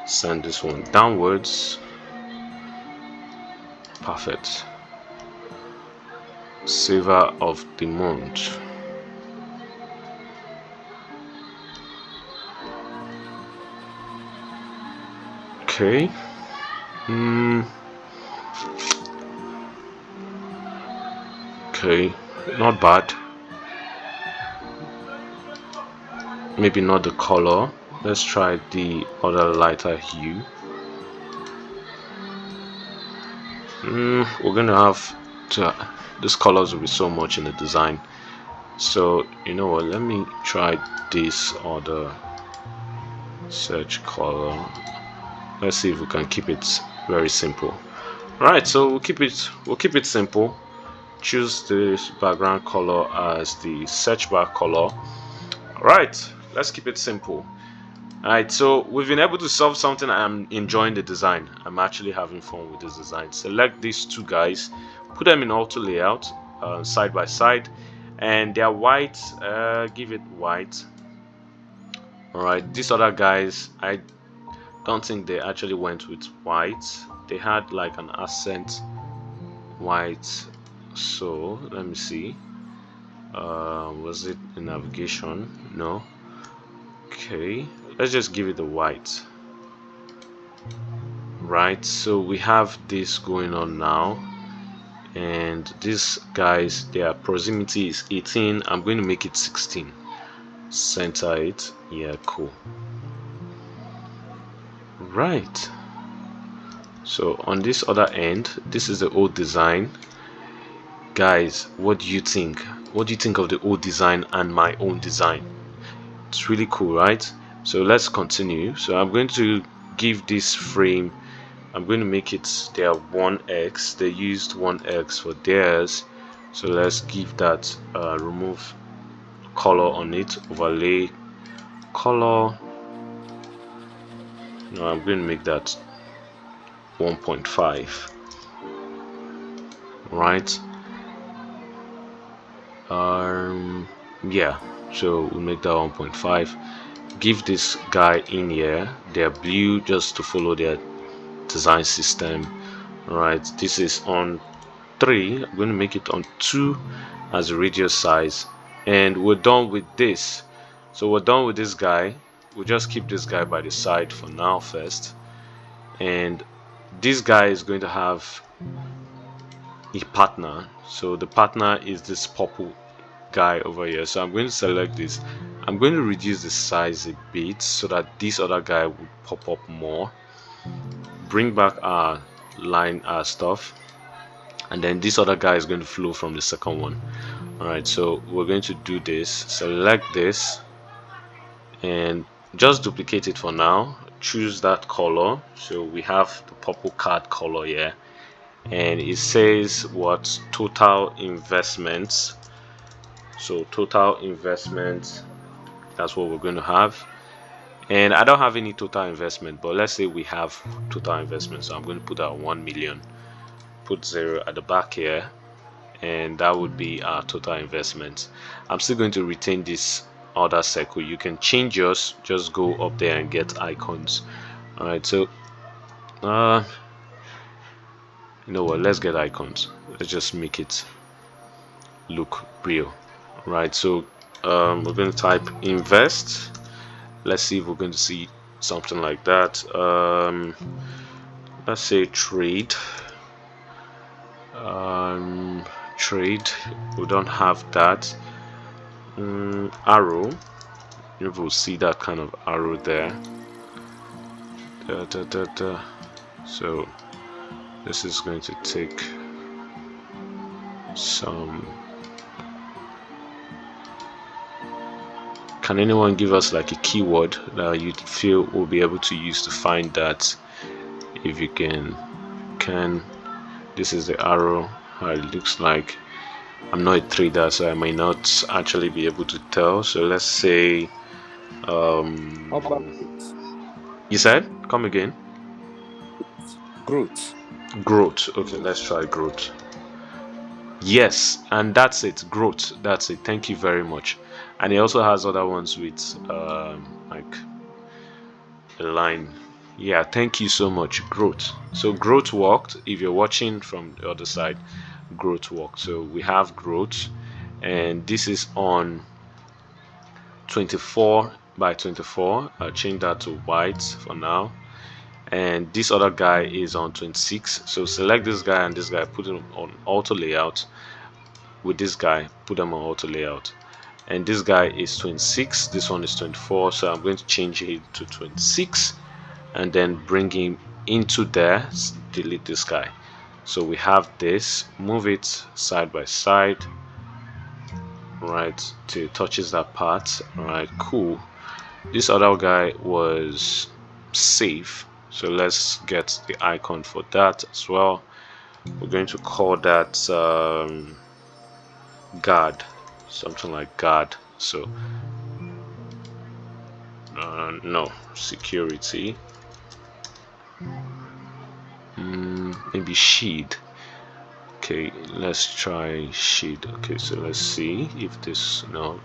send this one downwards. Perfect. Saver of the month. Okay. Okay, not bad. Maybe not the color. Let's try the other lighter hue. We're gonna have to, these colors will be so much in the design, so you know what, let me try this other search color. Let's see if we can keep it very simple. Right, so we'll keep it simple. Choose this background color as the search bar color. Alright, let's keep it simple. Alright, so we've been able to solve something. I'm enjoying the design. I'm actually having fun with this design. Select these two guys, put them in auto layout, side by side, and they're white. Give it white. Alright, these other guys, I don't think they actually went with white. They had like an accent white. So let me see. Was it in navigation? No. Okay, let's just give it the white. Right, so we have this going on now, and these guys, their proximity is 18. I'm going to make it 16. Center it. Yeah, cool. Right, so on this other end, this is the old design. Guys, what do you think? What do you think of the old design and my own design? It's really cool, right? So let's continue. So I'm going to give this frame, I'm going to make it their 1x. They used 1x for theirs, so let's give that remove color on it, overlay color. No, I'm going to make that 1.5. right? Yeah, so we'll make that 1.5. Give this guy in here their blue just to follow their design system. Right, this is on 3. I'm going to make it on 2 as a radius size, and we're done with this. So we're done with this guy. We'll just keep this guy by the side for now first, and this guy is going to have a partner. So the partner is this purple guy over here. So I'm going to select this. I'm going to reduce the size a bit so that this other guy will pop up more. Bring back our line, our stuff, and then this other guy is going to flow from the second one. Alright, so we're going to do this. Select this and just duplicate it for now. Choose that color. So we have the purple card color here, and it says what total investments. So total investments, that's what we're going to have. And I don't have any total investment, but let's say we have total investment, so I'm going to put out 1 million. Put 0 at the back here, and that would be our total investment. I'm still going to retain this other circle. You can change yours, just go up there and get icons. Alright, so you know what, let's get icons. Let's just make it look real. Right, so we're going to type invest. Let's see if we're going to see something like that. Let's say trade. Trade, we don't have that. Arrow, you will see that kind of arrow there. So this is going to take some. Can anyone give us like a keyword that you feel we'll be able to use to find that? If you can. This is the arrow, how it looks like. I'm not a trader, so I might not actually be able to tell. So let's say How about you said come again. growth? Growth. Okay, let's try growth. Yes, and that's it. Growth. That's it. Thank you very much. And he also has other ones with like a line. Yeah, thank you so much. Growth. So growth worked. If you're watching from the other side, growth worked. So we have growth, and this is on 24 by 24. I'll change that to white for now. And this other guy is on 26. So select this guy and this guy, put them on auto layout. With this guy, put them on auto layout. And this guy is 26, this one is 24, so I'm going to change it to 26 and then bring him into there. Delete this guy. So we have this, move it side by side, right, till it touches that part. All right, cool. This other guy was safe, so let's get the icon for that as well. We're going to call that guard, something like guard. So no, security, maybe shield. Okay, let's try shield. Okay, so let's see if this, no,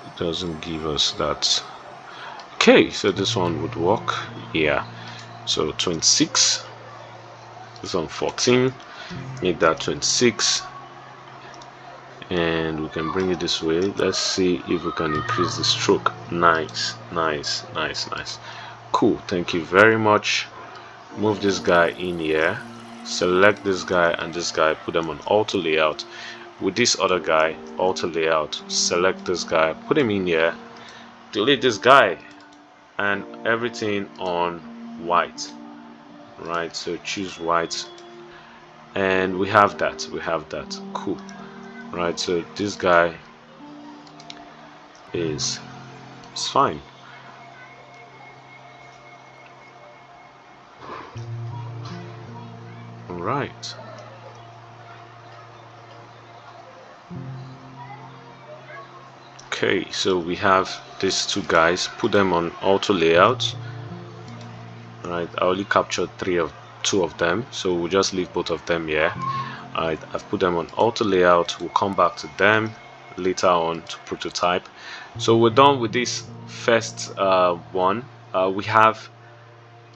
it doesn't give us that. Okay, so this one would work. Yeah, so 26, this one 14, make that 26, and we can bring it this way. Let's see if we can increase the stroke. Nice, nice, nice, nice. Cool, thank you very much. Move this guy in here, select this guy and this guy, put them on auto layout. With this other guy, auto layout, select this guy, put him in here, delete this guy, and everything on white. Right, so choose white, and we have that. Cool. Right, so this guy is fine. All right. Okay, so we have these two guys, put them on auto layout. Right, I only captured two of them, so we'll just leave both of them here. Alright, I've put them on auto layout. We'll come back to them later on to prototype. So we're done with this first one. We have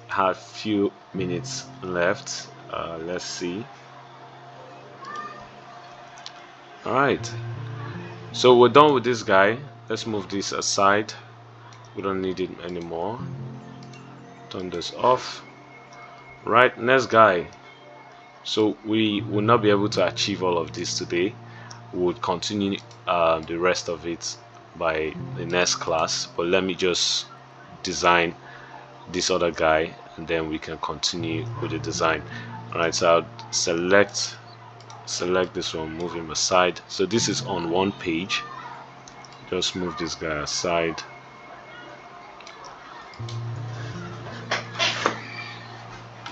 had few minutes left. Let's see. Alright, so we're done with this guy. Let's move this aside. We don't need it anymore. Turn this off. Right, next guy. So we will not be able to achieve all of this today. We would continue the rest of it by the next class, but let me just design this other guy and then we can continue with the design. Alright, so I'll select this one, move him aside. So this is on one page. Just move this guy aside.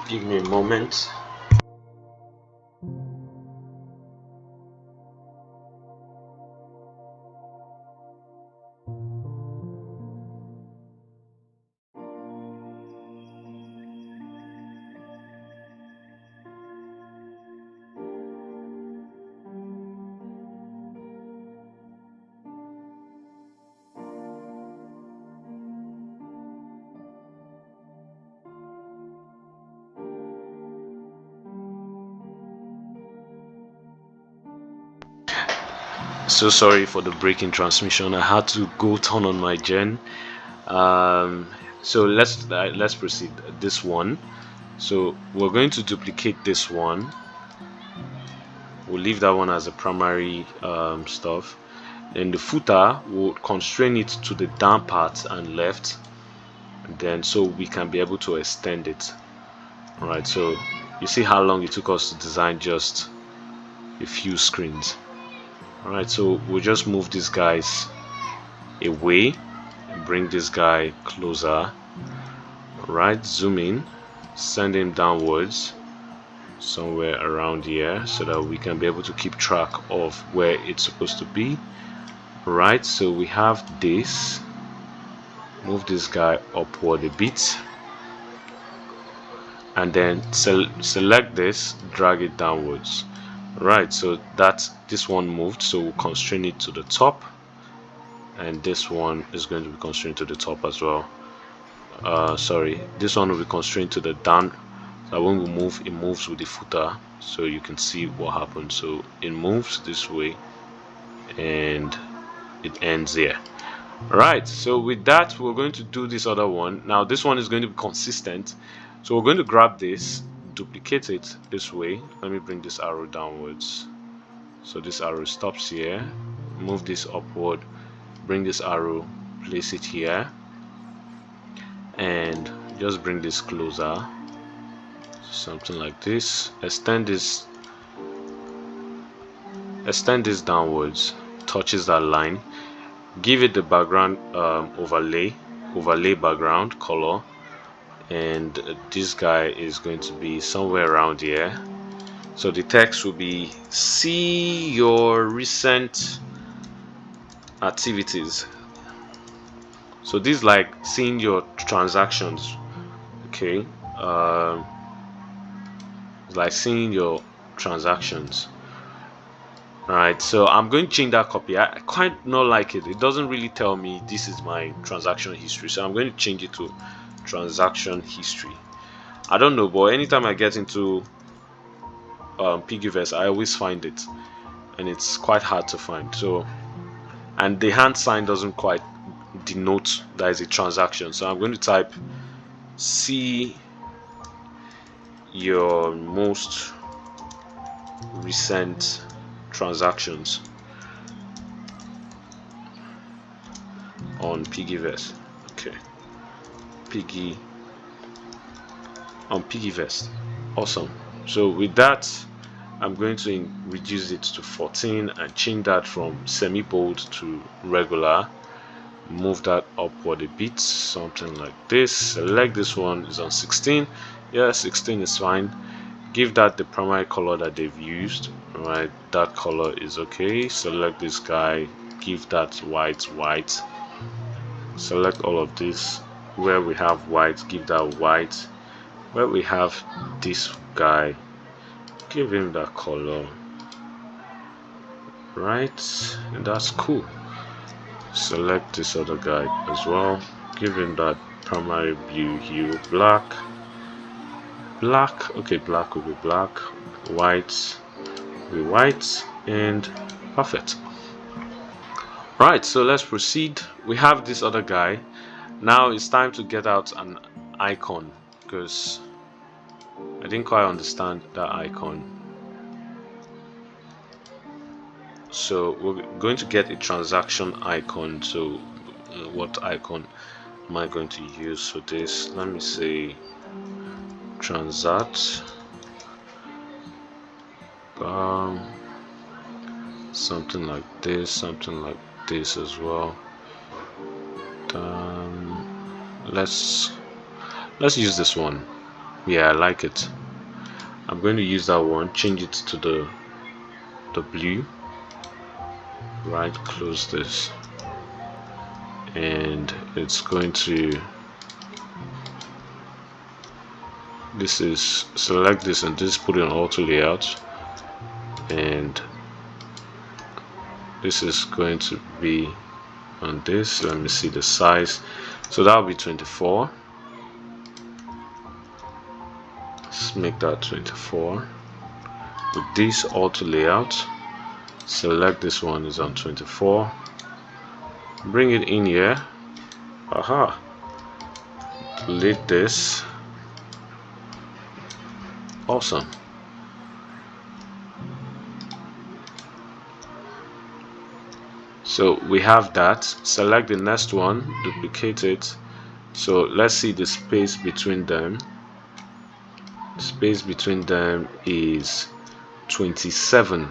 Give me a moment. So sorry for the breaking transmission. I had to go turn on my gen. So let's proceed. This one. So we're going to duplicate this one. We'll leave that one as a primary stuff. Then the footer, we'll constrain it to the down part and left. And then so we can be able to extend it. Alright, so you see how long it took us to design just a few screens. Alright, so we'll just move these guys away and bring this guy closer. Alright, zoom in. send him downwards somewhere around here so that we can be able to keep track of where it's supposed to be. Right, so we have this. Move this guy upward a bit, and then select this, drag it downwards. Right, so that's this one moved, so we'll constrain it to the top, and this one is going to be constrained to the top as well. Sorry, this one will be constrained to the down, so when we move, it moves with the footer, so you can see what happens. So it moves this way and it ends here. Right, so with that, we're going to do this other one. Now this one is going to be consistent, so we're going to grab this, duplicate it this way. Let me bring this arrow downwards, so this arrow stops here. Move this upward, bring this arrow, place it here, and just bring this closer, something like this. Extend this downwards, touches that line. Give it the background overlay background color, and this guy is going to be somewhere around here. So the text will be see your recent activities. So this is like seeing your transactions. Okay, it's like seeing your transactions. Alright, so I'm going to change that copy. I quite not like it. It doesn't really tell me this is my transaction history, so I'm going to change it to transaction history. I don't know, but anytime I get into PiggyVest, I always find it, and it's quite hard to find. So, and the hand sign doesn't quite denote that is a transaction, so I'm going to type see your most recent transactions on PiggyVest. Okay, PiggyVest. Awesome. So with that, I'm going to reduce it to 14 and change that from semi-bold to regular. Move that upward a bit, something like this. Select this one, is on 16. Yeah, 16 is fine. Give that the primary color that they've used. Right, that color is okay. Select this guy, give that white. Select all of this. Where we have white, give that white. Where we have this guy, give him that color. Right, and that's cool. Select this other guy as well, give him that primary blue hue, black. Okay, black will be black, white will be white, and perfect. Right, so let's proceed. We have this other guy. Now it's time to get out an icon, because I didn't quite understand that icon. So we're going to get a transaction icon. So what icon am I going to use for this? Let me say transact, something like this as well. Let's use this one. Yeah, I like it. I'm going to use that one, change it to the blue. Right, close this, and it's going to, this is, select this and just put it on auto layout, and this is going to be on this. Let me see the size. So that'll be 24. Let's make that 24. With this auto layout, select this one, is on 24. Bring it in here. Aha. Delete this. Awesome. So we have that. Select the next one, duplicate it. So let's see the space between them. The space between them is 27.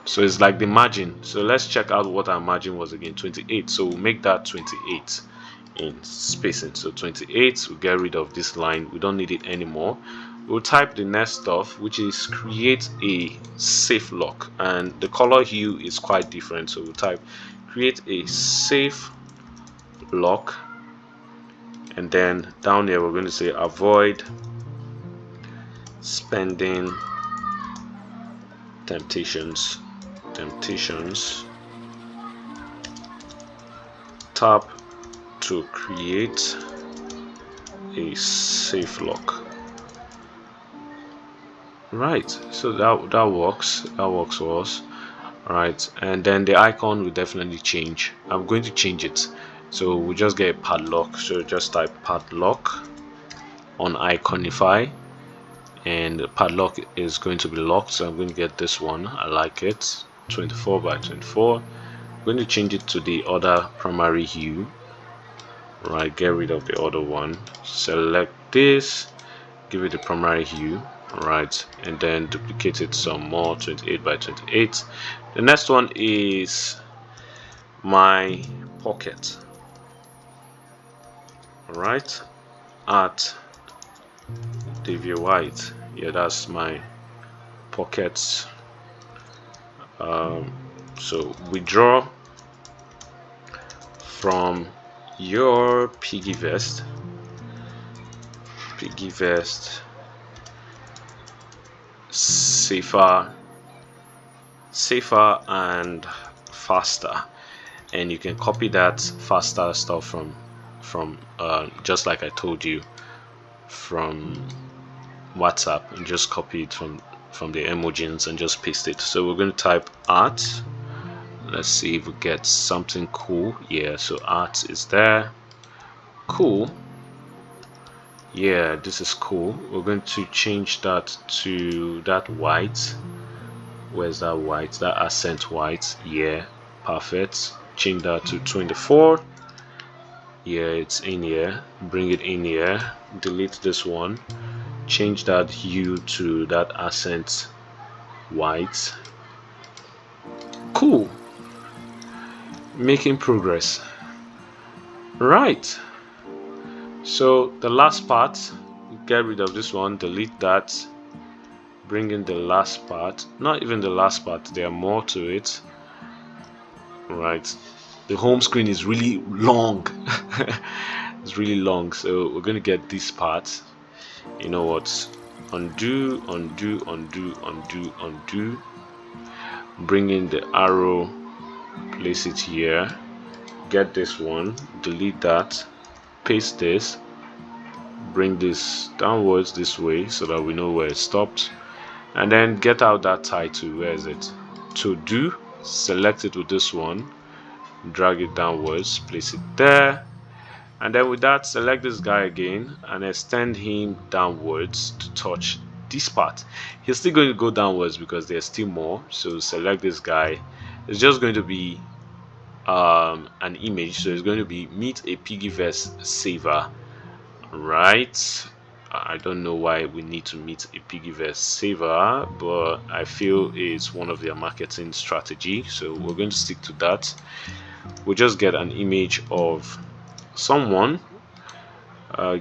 So it's like the margin. So let's check out what our margin was again. 28. So we'll make that 28. in spacing. So 28, we'll get rid of this line, we don't need it anymore. We'll type the next stuff, which is create a safe lock, and the color hue is quite different. So we'll type create a safe lock, and then down here we're going to say avoid spending temptations. Tap to create a safe lock. Right, so that works for us. All right, and then the icon will definitely change. I'm going to change it, so we'll just get a padlock. So just type padlock on iconify, and the padlock is going to be locked. So I'm going to get this one. I like it, 24 by 24. I'm going to change it to the other primary hue. Right, get rid of the other one, select this, give it the primary hue. Right, and then duplicate it some more, 28 by 28. The next one is my pocket. All right, at Davia White. Yeah, that's my pockets. So withdraw from your PiggyVest safer and faster, and you can copy that faster stuff from just like I told you, from WhatsApp, and just copy it from the emojis and just paste it. So we're going to type art. Let's see if we get something cool. Yeah, so art is there. Cool. Yeah, this is cool. We're going to change that to that white. Where's that white? That accent white. Yeah, perfect. Change that to 24. Yeah, it's in here. Bring it in here. Delete this one. Change that hue to that accent white. Cool. Making progress. Right. So the last part, get rid of this one, delete that, bring in the last part. Not even the last part, there are more to it. Right, the home screen is really long. It's really long, so we're gonna get this part. You know what, undo, bring in the arrow, place it here, get this one, delete that, paste this, bring this downwards this way so that we know where it stopped, and then get out that title. Where is it? To do, select it with this one, drag it downwards, place it there, and then with that select this guy again and extend him downwards to touch this part. He's still going to go downwards because there's still more, so select this guy. It's just going to be an image, so it's going to be meet a PiggyVest saver. Right, I don't know why we need to meet a PiggyVest saver, but I feel it's one of their marketing strategy, so we're going to stick to that. We'll just get an image of someone,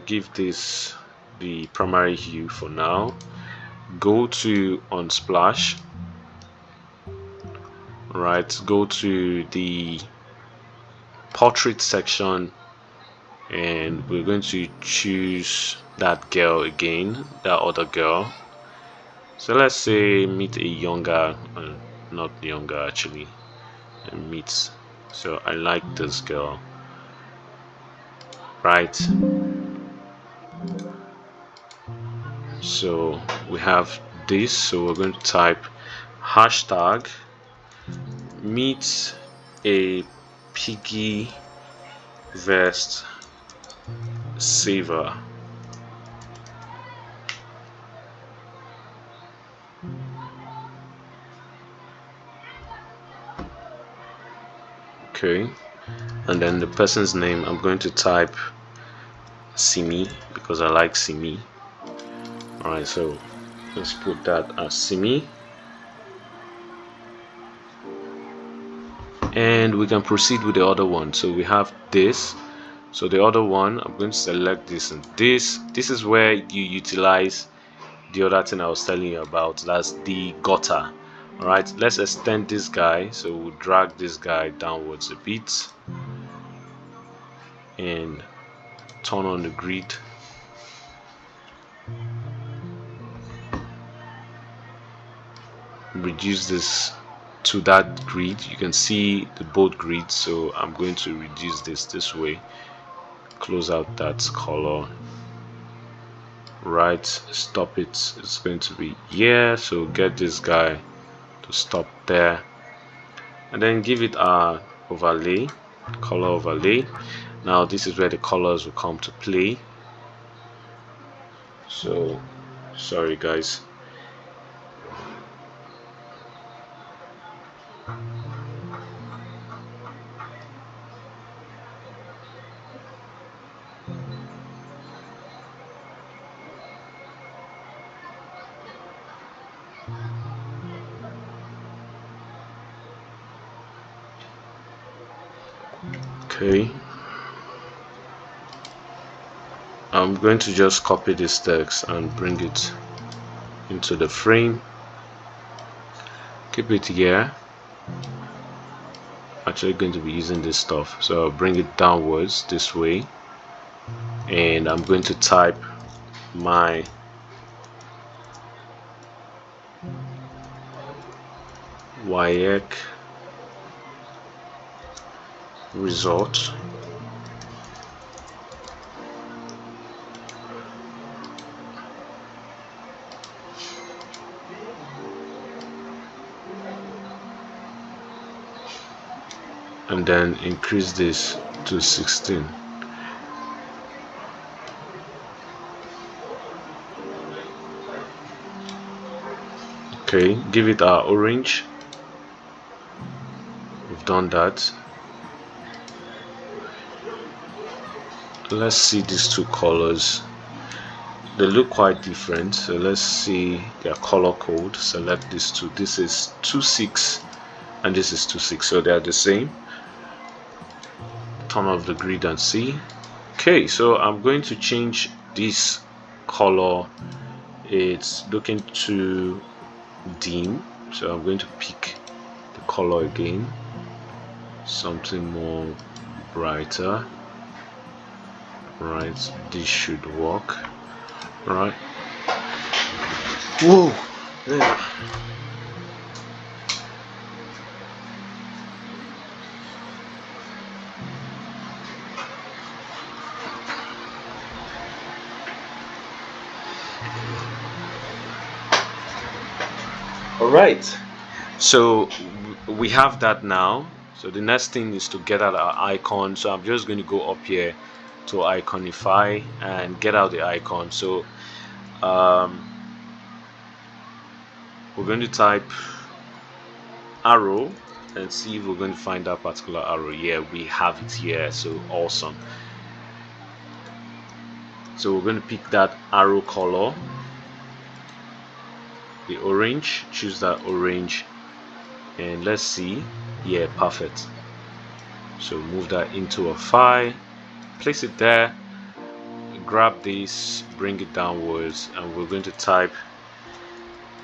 give this the primary hue for now, go to Unsplash, right, go to the portrait section, and we're going to choose that girl again, that other girl. So let's say meet a younger, not younger actually, meet, so I like this girl. Right, so we have this, so we're going to type hashtag meet a PiggyVest saver. Okay, and then the person's name, I'm going to type Simi because I like Simi. Alright, so let's put that as Simi, and we can proceed with the other one. So we have this, So the other one, I'm going to select this and this. This is where you utilize the other thing I was telling you about. That's the gutter. All right, let's extend this guy. So we'll drag this guy downwards a bit and turn on the grid. Reduce this to that grid. You can see the both grids, so I'm going to reduce this way. Close out that color. Right, stop it. It's going to be here, so get this guy to stop there, and then give it a overlay, color overlay. Now this is where the colors will come to play. So sorry guys. Okay, I'm going to just copy this text and bring it into the frame. Keep it here. Actually going to be using this stuff, so I'll bring it downwards this way, and I'm going to type my UIUX result. And then increase this to 16. Okay, give it our orange. We've done that. Let's see these two colors. They look quite different, so let's see their color code. Select these two. This is 26 and this is 26, so they are the same. Turn off the grid and see. Okay, so I'm going to change this color. It's looking too dim, so I'm going to pick the color again, something more brighter. Right, this should work. Right. Whoa, yeah. All right, so we have that now. So the next thing is to get out our icon. So I'm just going to go up here to iconify and get out the icon. So we're going to type arrow and see if we're going to find that particular arrow. Yeah, we have it here, so awesome. So we're going to pick that arrow color, the orange. Choose that orange and let's see. Yeah, perfect. So move that into a file, place it there, grab this, bring it downwards, and we're going to type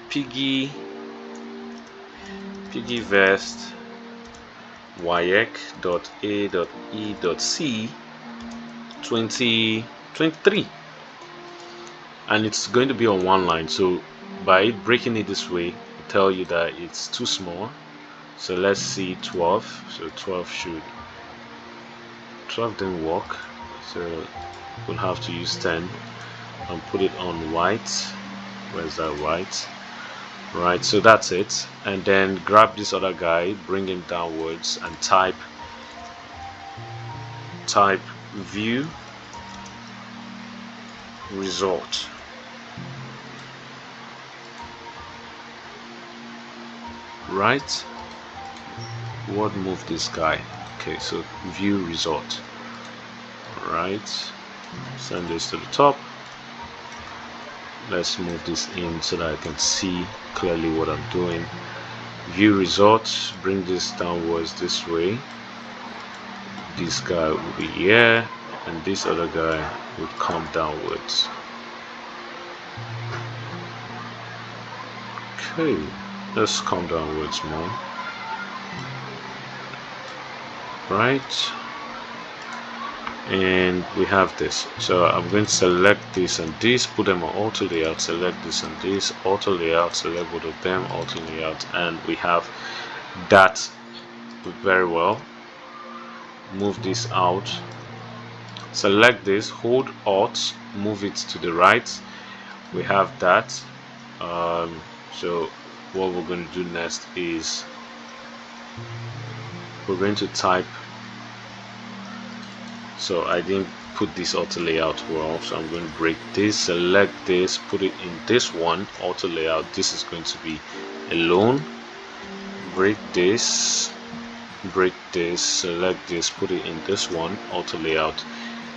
PiggyVest UIUX.a.e.c 2023, and it's going to be on one line. So by breaking it this way, it'll tell you that it's too small. So let's see 12. So 12 didn't work, so we'll have to use 10 and put it on white. Where's that white? Right, so that's it. And then grab this other guy, bring him downwards, and type view result. Right, what move this guy? Okay, so view result. Right, send this to the top. Let's move this in so that I can see clearly what I'm doing. View results, bring this downwards this way. This guy will be here, and this other guy would come downwards. Okay, let's come downwards more. Right, and we have this. So I'm going to select this and this, put them on auto layout, select this and this, auto layout, select both of them, auto layout, and we have that very well. Move this out, select this, hold alt, move it to the right. We have that. So what we're going to do next is we're going to type. So I didn't put this auto layout well, so I'm going to break this, select this, put it in this one auto layout. This is going to be alone. Break this, select this, put it in this one auto layout,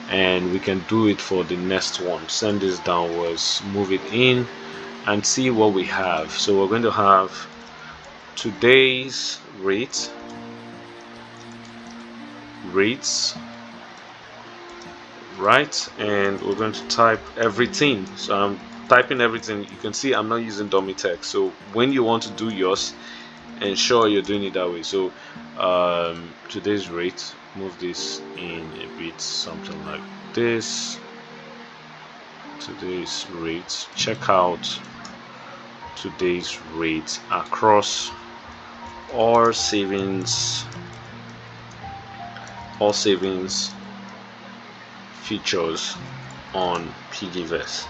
and we can do it for the next one. Send this downwards, move it in, and see what we have. So we're going to have today's rates, right, and we're going to type everything. So I'm typing everything. You can see I'm not using dummy text. So when you want to do yours, ensure you're doing it that way. So today's rate, move this in a bit, something like this. Today's rates, check out today's rate across all savings features on PiggyVest.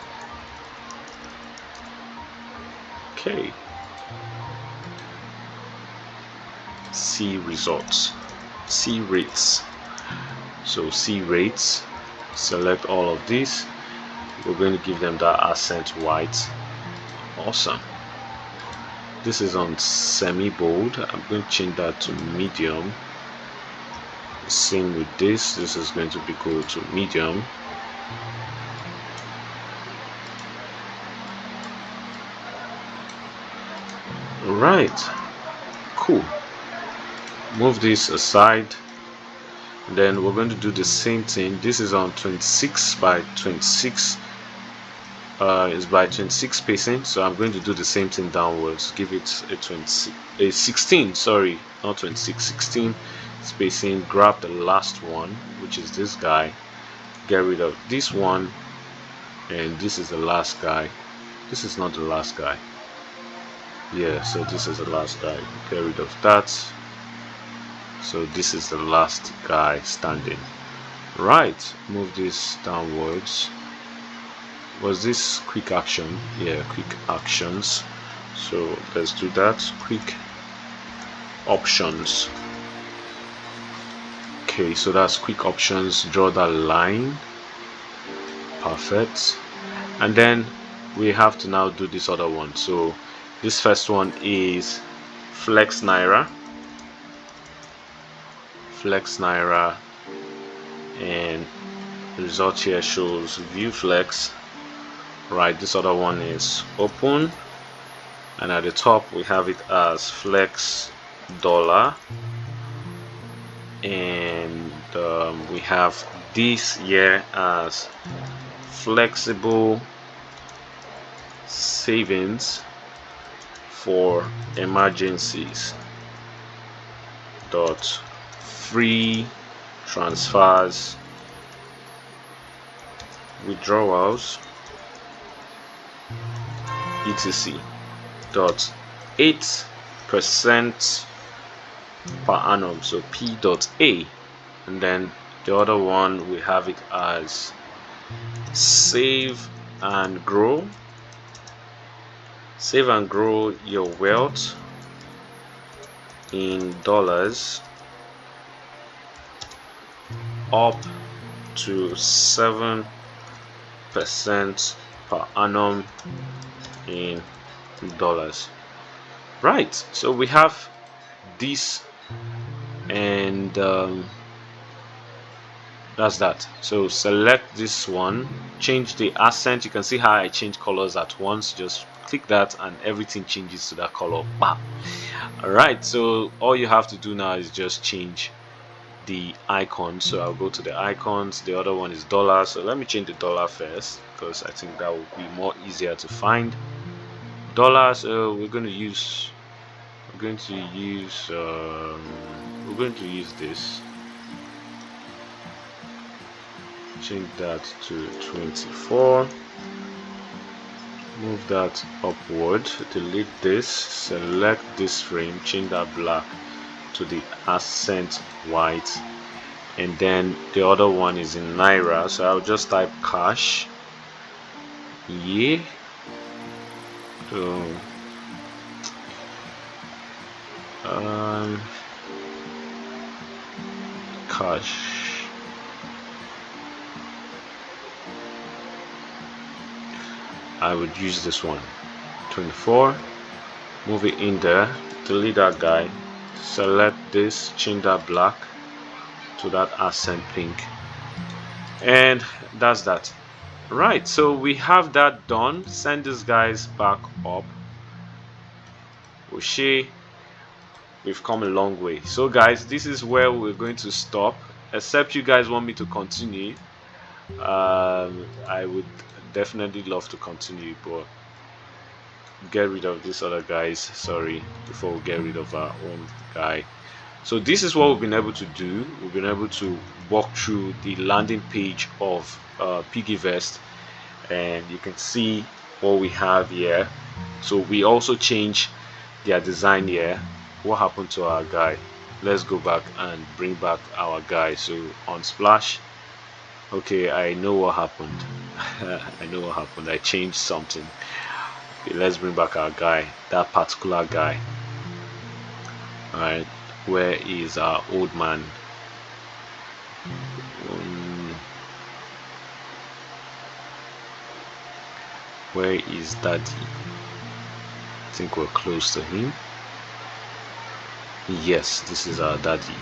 Okay, see results, see rates. So see rates, select all of these. We're going to give them that accent white. Awesome. This is on semi bold. I'm going to change that to medium. Same with this. This is going to be go to medium. Right, cool. Move this aside. Then we're going to do the same thing. This is on 26 by 26. Is by 26 spacing, so I'm going to do the same thing downwards. Give it a 16, sorry, not 26, 16 spacing. Grab the last one, which is this guy, get rid of this one, and this is the last guy. This is not the last guy. Yeah, so this is the last guy. Get rid of that. So this is the last guy standing. Right, move this downwards. Was this quick action? Yeah, quick actions. So let's do that. Quick options. Okay, so that's quick options. Draw that line. Perfect. And then we have to now do this other one. So this first one is Flex Naira. And the result here shows View Flex. Right, this other one is open, and at the top we have it as flex dollar, and we have this here as flexible savings for emergencies dot free transfers withdrawals etc. dot 8% per annum, so P.A. And then the other one we have it as save and grow your wealth in dollars up to 7% per annum in dollars. Right, so we have this, and that's that. So select this one, change the accent. You can see how I change colors at once. Just click that and everything changes to that color. Bam. All right, so all you have to do now is just change the icon. So I'll go to the icons. The other one is dollar, so let me change the dollar first because I think that would be more easier to find. Dollar, so we're going to use this. Change that to 24. Move that upward. Delete this. Select this frame. Change that black to the accent white. And then the other one is in Naira. So I'll just type cash. Yeah. So cash. I would use this one. 24. Move it in there. Delete that guy. Select this. Change that black to that accent pink. And that's that. Right, so we have that done. Send these guys back up. We've come a long way. So guys, this is where we're going to stop, except you guys want me to continue. I would definitely love to continue, but get rid of these other guys, sorry, before we get rid of our own guy. So this is what we've been able to do. We've been able to walk through the landing page of PiggyVest, and you can see what we have here. So we also changed their design here. What happened to our guy? Let's go back and bring back our guy. So on splash, okay, I know what happened. I know what happened. I changed something. Okay, let's bring back our guy, that particular guy. All right, where is our old man? Where is Daddy? I think we're close to him. Yes, this is our Daddy.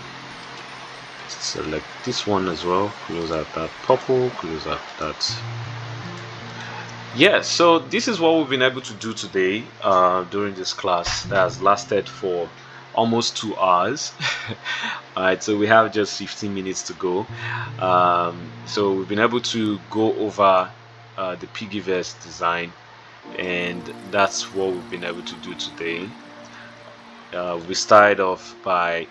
Select this one as well. Close out that purple. Close out that. Yeah, so this is what we've been able to do today during this class that has lasted for almost 2 hours. All right, so we have just 15 minutes to go. So we've been able to go over the PiggyVest design, and that's what we've been able to do today. We started off by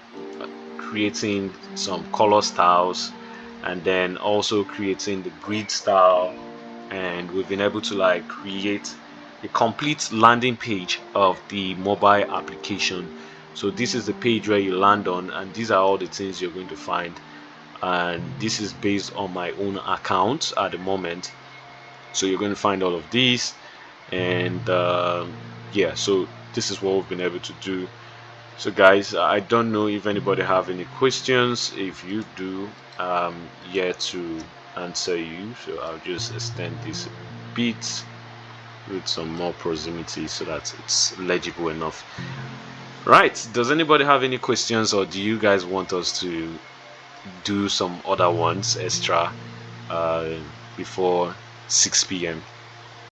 creating some color styles, and then also creating the grid style, and we've been able to like create a complete landing page of the mobile application. So this is the page where you land on, and these are all the things you're going to find, and this is based on my own account at the moment. So you're going to find all of these, and yeah, so this is what we've been able to do. So guys, I don't know if anybody have any questions. If you do, here to answer you. So I'll just extend this a bit with some more proximity so that it's legible enough. Right, does anybody have any questions, or do you guys want us to do some other ones extra before 6 p.m.?